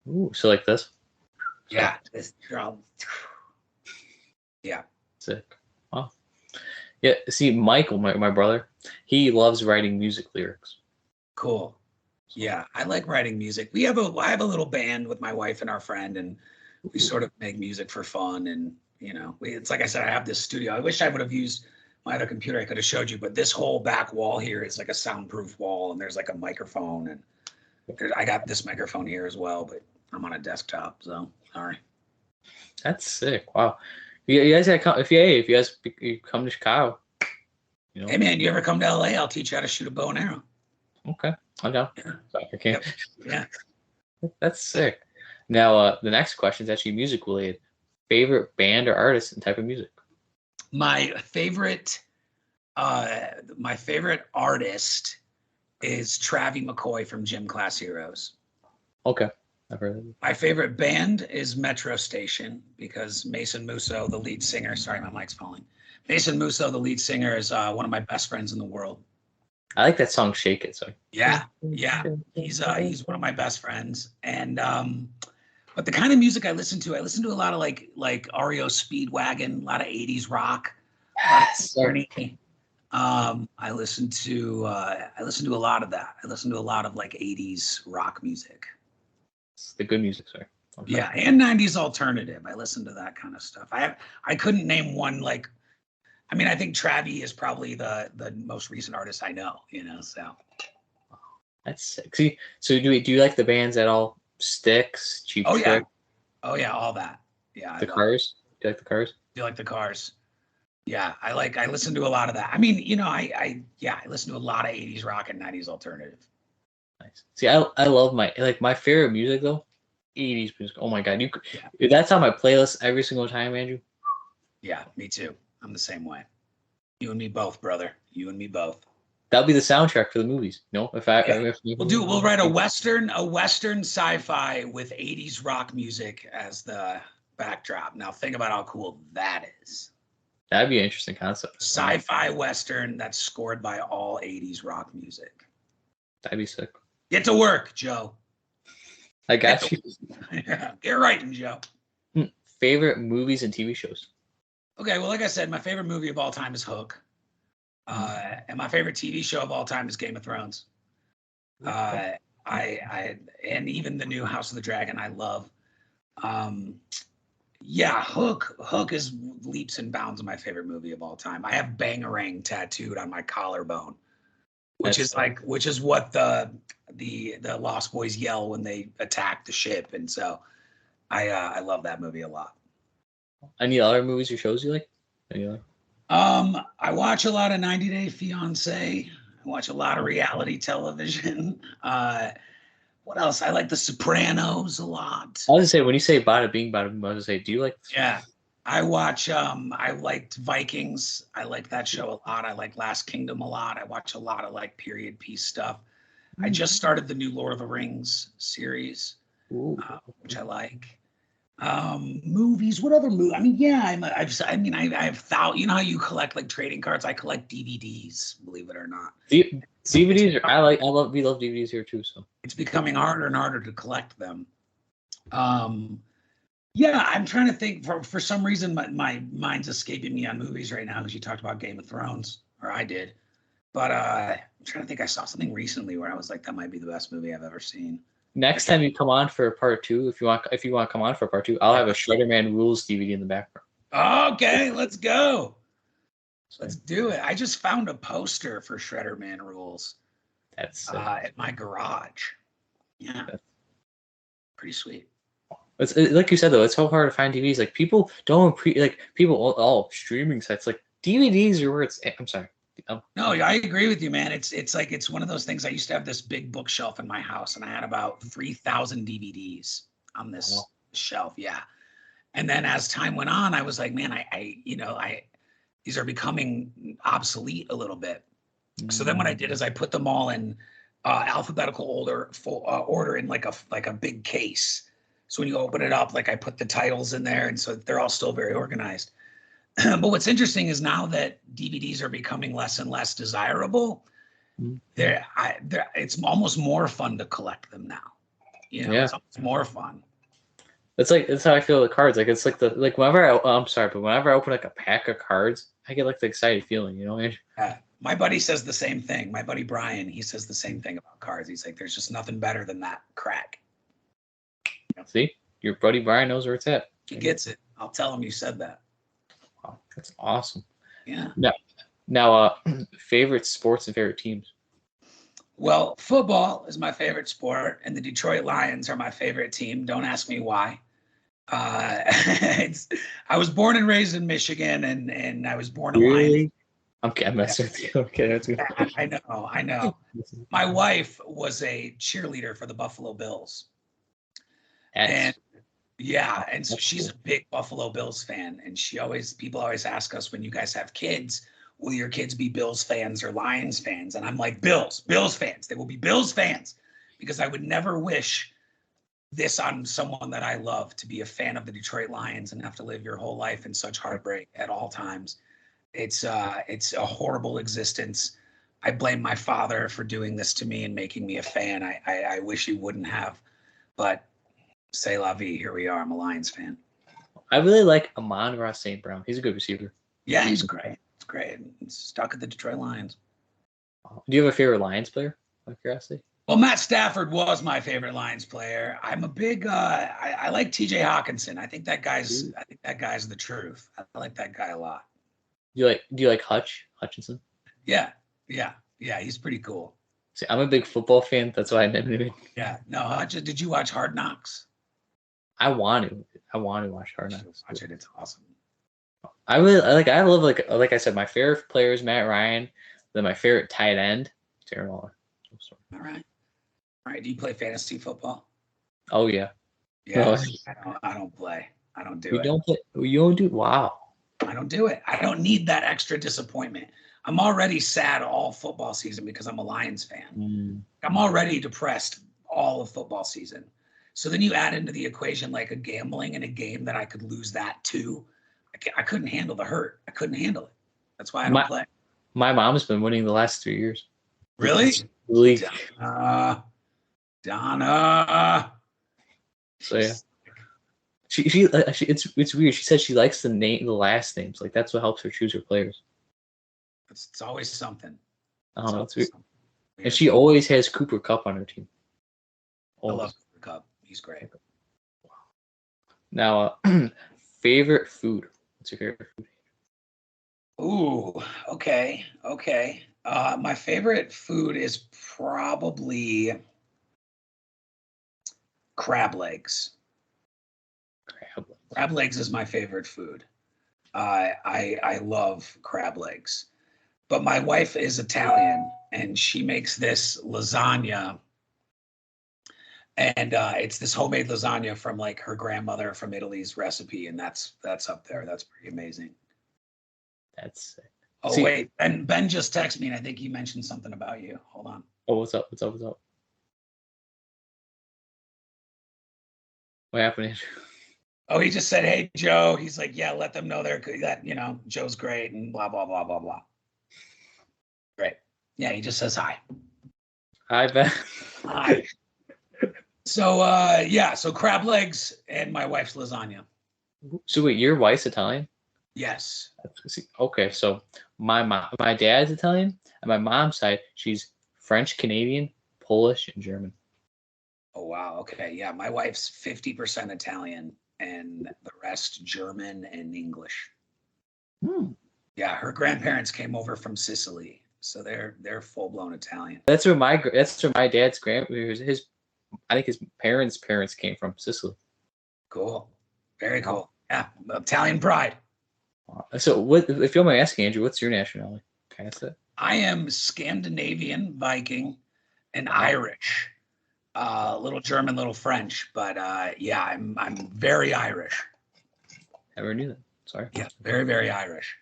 Ooh. So like this.
Yeah, this drum. Yeah.
Sick. Wow. Yeah. See, Michael, my brother, he loves writing music lyrics.
Cool. Yeah, I like writing music. I have a little band with my wife and our friend, and we sort of make music for fun. And it's like I said, I have this studio. I wish I would have used my other computer. I could have showed you, but this whole back wall here is like a soundproof wall, and there's like a microphone, and I got this microphone here as well, but I'm on a desktop, so sorry.
That's sick. Wow. You guys gotta come if you guys come to Chicago.
Hey man, you ever come to LA? I'll teach you how to shoot a bow and arrow.
Okay, I'm down.
Yeah.
Sorry, I can't.
Yeah.
That's sick. Now, the next question is actually music related. Favorite band or artist and type of music?
My favorite artist is Travie McCoy from Gym Class Heroes.
Okay, I've heard of it.
My favorite band is Metro Station because Mason Musso, the lead singer, sorry, my mic's falling. Mason Musso, the lead singer, is one of my best friends in the world.
I like that song "Shake It." So
Yeah, he's one of my best friends, and but the kind of music I listen to a lot of like REO Speedwagon, a lot of 80s rock.
yes,
I listen to a lot of that. I listen to a lot of like 80s rock music.
it's the good music, sorry. Okay.
Yeah, and 90s alternative. I listen to that kind of stuff. I couldn't name one like. I mean, I think Travie is probably the most recent artist I know. So.
That's sick. See, so do you like the bands at all? Sticks, Cheap
Oh yeah,
Trick,
oh yeah, all that. Yeah,
the Cars. Do you like the Cars?
Do you like the Cars? Yeah, I listen to a lot of that. I mean, I listen to a lot of 80s rock and 90s alternative.
Nice. See, I love my favorite music though, 80s music. Oh my god, that's on my playlist every single time, Andrew.
Yeah, me too. I'm the same way. You and me both, brother. You and me both.
That'll be the soundtrack for the movies. No,
We'll write a western sci-fi with 80s rock music as the backdrop. Now think about how cool that is.
That'd be an interesting concept.
Sci-fi western that's scored by all 80s rock music.
That'd be sick.
Get to work, Joe.
I got you.
Yeah, get writing, Joe.
Favorite movies and TV shows?
Okay, well, like I said, my favorite movie of all time is Hook. And my favorite TV show of all time is Game of Thrones. I and even the new House of the Dragon I love. Yeah, Hook is leaps and bounds my favorite movie of all time. I have Bangarang tattooed on my collarbone, which is what the Lost Boys yell when they attack the ship, and so I love that movie a lot.
Any other movies or shows you like? Any other?
I watch a lot of 90 Day Fiancé. I watch a lot of reality television. What else? I like The Sopranos a lot.
I was gonna say, when you say bada bing, I was gonna say, do you like?
Yeah, I watch. I liked Vikings. I like that show a lot. I like Last Kingdom a lot. I watch a lot of like period piece stuff. I just started the new Lord of the Rings series, which I like. Movies. What other movie? I mean, yeah. I have you know how you collect like trading cards? I collect DVDs. Believe it or not.
DVDs. We love DVDs here too. So
it's becoming harder and harder to collect them. Yeah, I'm trying to think. For some reason, my mind's escaping me on movies right now because you talked about Game of Thrones, or I did. But I'm trying to think. I saw something recently where I was like, that might be the best movie I've ever seen.
Next time you come on for part 2, if you want to come on for part 2, I'll have a Shredder Man Rules DVD in the background.
Okay, let's go. Let's do it. I just found a poster for Shredder Man Rules
That's
at my garage. Yeah, pretty sweet.
it's like you said though. It's so hard to find DVDs. Like people don't people streaming sites like DVDs are where it's. I'm sorry.
No, I agree with you, man. It's like it's one of those things. I used to have this big bookshelf in my house, and I had about 3,000 DVDs on this shelf. Yeah, and then as time went on, I was like, man, I these are becoming obsolete a little bit. So then what I did is I put them all in alphabetical order in like a big case. So when you open it up, like I put the titles in there, and so they're all still very organized. But what's interesting is now that DVDs are becoming less and less desirable, it's almost more fun to collect them now. You know, it's almost more fun.
It's how I feel with cards. Like it's like whenever I'm sorry, but whenever I open like a pack of cards, I get like the excited feeling, you know?
Yeah. My buddy says the same thing. My buddy Brian, he says the same thing about cards. He's like, there's just nothing better than that crack.
See, your buddy Brian knows where it's at.
He gets it. I'll tell him you said that.
Wow, that's awesome.
Yeah.
Now, favorite sports and favorite teams.
Well, football is my favorite sport, and the Detroit Lions are my favorite team. Don't ask me why. I was born and raised in Michigan, and I was born a Lion.
Okay, I'm messing with you. Okay, that's good.
I know. My wife was a cheerleader for the Buffalo Bills. And so she's a big Buffalo Bills fan, and people always ask us, when you guys have kids, will your kids be Bills fans or Lions fans? And I'm like, Bills fans. They will be Bills fans, because I would never wish this on someone that I love, to be a fan of the Detroit Lions and have to live your whole life in such heartbreak at all times. It's a horrible existence. I blame my father for doing this to me and making me a fan. I wish he wouldn't have, but c'est la vie. Here we are. I'm a Lions fan.
I really like Amon-Ra St. Brown. He's a good receiver.
Yeah, he's great. It's great. He's stuck at the Detroit Lions.
Do you have a favorite Lions player, out of curiosity?
Well, Matt Stafford was my favorite Lions player. I'm a big I like TJ Hawkinson. I think that guy's the truth. I like that guy a lot.
Do you like Hutchinson?
Yeah, he's pretty cool.
See, I'm a big football fan. That's why I named him.
Yeah. No, did you watch Hard Knocks?
I want to watch Hard Knocks.
Watch it. It's awesome.
I love like I said, my favorite player is Matt Ryan. Then my favorite tight end, Darren Waller.
All right. Do you play fantasy football?
Oh yeah.
Yeah. No. I don't play. I don't do it.
You don't do. Wow.
I don't do it. I don't need that extra disappointment. I'm already sad all football season because I'm a Lions fan. I'm already depressed all of football season. So then you add into the equation like a gambling in a game that I could lose that too. I couldn't handle the hurt. I couldn't handle it. That's why I don't play.
My mom's been winning the last 3 years.
Really? Donna.
So yeah. She it's weird. She said she likes the last names. Like that's what helps her choose her players.
It's always something.
I don't know. It's weird. And she always has Cooper Kupp on her team. Always.
I love Cooper Kupp. He's great.
Now, favorite food. What's your favorite food?
Ooh, okay. My favorite food is probably crab legs. Crab legs is my favorite food. I love crab legs. But my wife is Italian, and she makes this lasagna. And it's this homemade lasagna from like her grandmother from Italy's recipe, and that's up there. That's pretty amazing.
That's sick.
Oh, wait, Ben just texted me, and I think he mentioned something about you. Hold on.
Oh, what's up? What happened, Andrew?
Oh, he just said, "Hey, Joe." He's like, "Yeah, let them know Joe's great and blah blah blah blah blah." Great. Yeah, he just says hi.
Hi, Ben.
Hi. So so crab legs and my wife's lasagna.
So wait, your wife's Italian?
Yes.
Okay, so my dad's Italian, and my mom's side, she's French, Canadian, Polish, and German.
Oh wow. Okay. Yeah, my wife's 50% Italian and the rest German and English.
Hmm.
Yeah, her grandparents came over from Sicily, so they're full blown Italian.
That's where my dad's his I think his parents came from, Sicily.
Cool, very cool. Yeah, Italian pride.
So what, if you don't mind asking, Andrew, what's your nationality? Kind of say.
I am Scandinavian, Viking, and Irish. Little German, little French, but yeah, I'm very Irish.
Never knew that. Sorry.
Yeah, very, very Irish.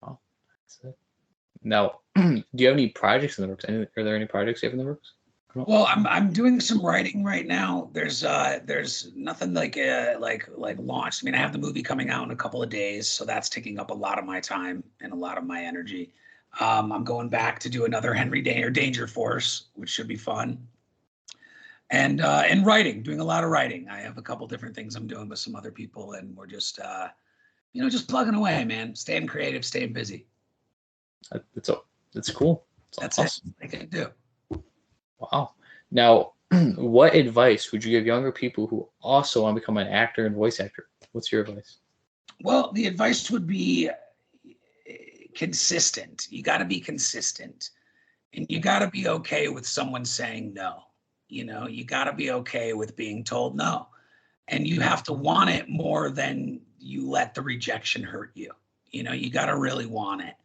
Oh, that's it. Now, do you have any projects in the works? Are there any projects you have in the works?
Well, I'm doing some writing right now. There's nothing like launched. I mean, I have the movie coming out in a couple of days, so that's taking up a lot of my time and a lot of my energy. I'm going back to do another Henry Danger Force, which should be fun. And writing, doing a lot of writing. I have a couple different things I'm doing with some other people, and we're just just plugging away, man. Staying creative, staying busy.
That's cool.
That's
awesome.
it. I can do.
Wow. Now, what advice would you give younger people who also want to become an actor and voice actor? What's your advice?
Well, the advice would be consistent. You got to be consistent, and you got to be okay with someone saying no. You got to be okay with being told no, and you have to want it more than you let the rejection hurt you. You got to really want it.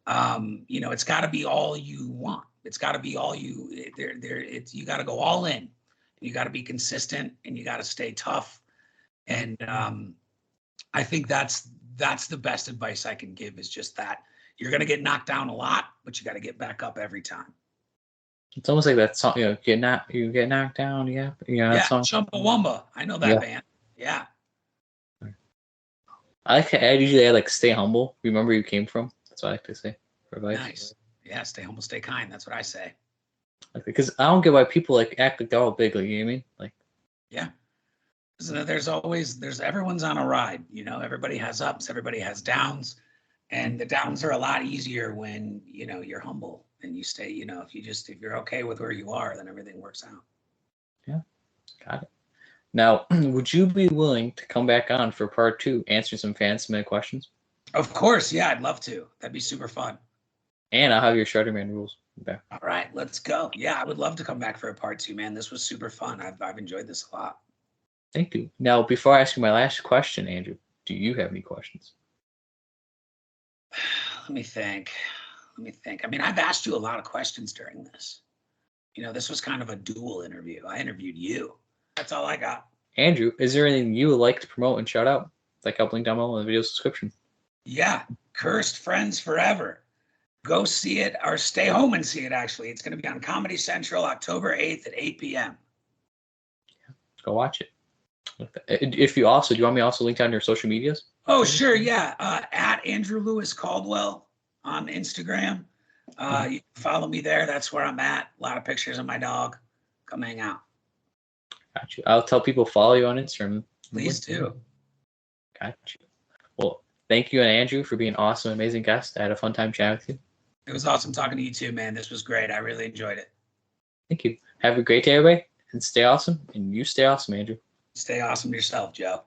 It's got to be all you want. It's got to be all you. You got to go all in. You got to be consistent, and you got to stay tough. And I think that's the best advice I can give. Is just that you're gonna get knocked down a lot, but you got to get back up every time.
It's almost like that song, you get knocked down, yeah. That song.
Chumbawamba. I know that band. Yeah.
I usually add like stay humble. Remember where you came from. That's what I like to say for advice.
Nice. Yeah, stay humble, stay kind. That's what I say.
Because I don't get why people act like they're all big, you know what I mean?
Yeah. There's everyone's on a ride, everybody has ups, everybody has downs, and the downs are a lot easier when, you're humble and you stay, if you're okay with where you are, then everything works out.
Yeah. Got it. Now, would you be willing to come back on for part 2, answering some fan submitted questions?
Of course. Yeah, I'd love to. That'd be super fun.
And I'll have your Shredderman rules back.
All right, let's go. Yeah, I would love to come back for a part 2, man. This was super fun. I've enjoyed this a lot.
Thank you. Now, before I ask you my last question, Andrew, do you have any questions?
Let me think. I mean, I've asked you a lot of questions during this. This was kind of a dual interview. I interviewed you. That's all I got.
Andrew, is there anything you would like to promote and shout out? Like I'll link down below in the video description.
Yeah, Cursed Friends Forever. Go see it, or stay home and see it, actually. It's going to be on Comedy Central October 8th at 8 p.m.
Go watch it. If you also, do you want me to also link down your social medias?
Oh, sure, yeah. At Andrew Lewis Caldwell on Instagram. You can follow me there. That's where I'm at. A lot of pictures of my dog. Come hang out.
Got you. I'll tell people follow you on Instagram.
Please do.
Got you. Well, thank you, Andrew, for being an awesome, amazing guest. I had a fun time chatting with you.
It was awesome talking to you too, man. This was great. I really enjoyed it.
Thank you. Have a great day, everybody, and stay awesome. And you stay awesome, Andrew.
Stay awesome yourself, Joe.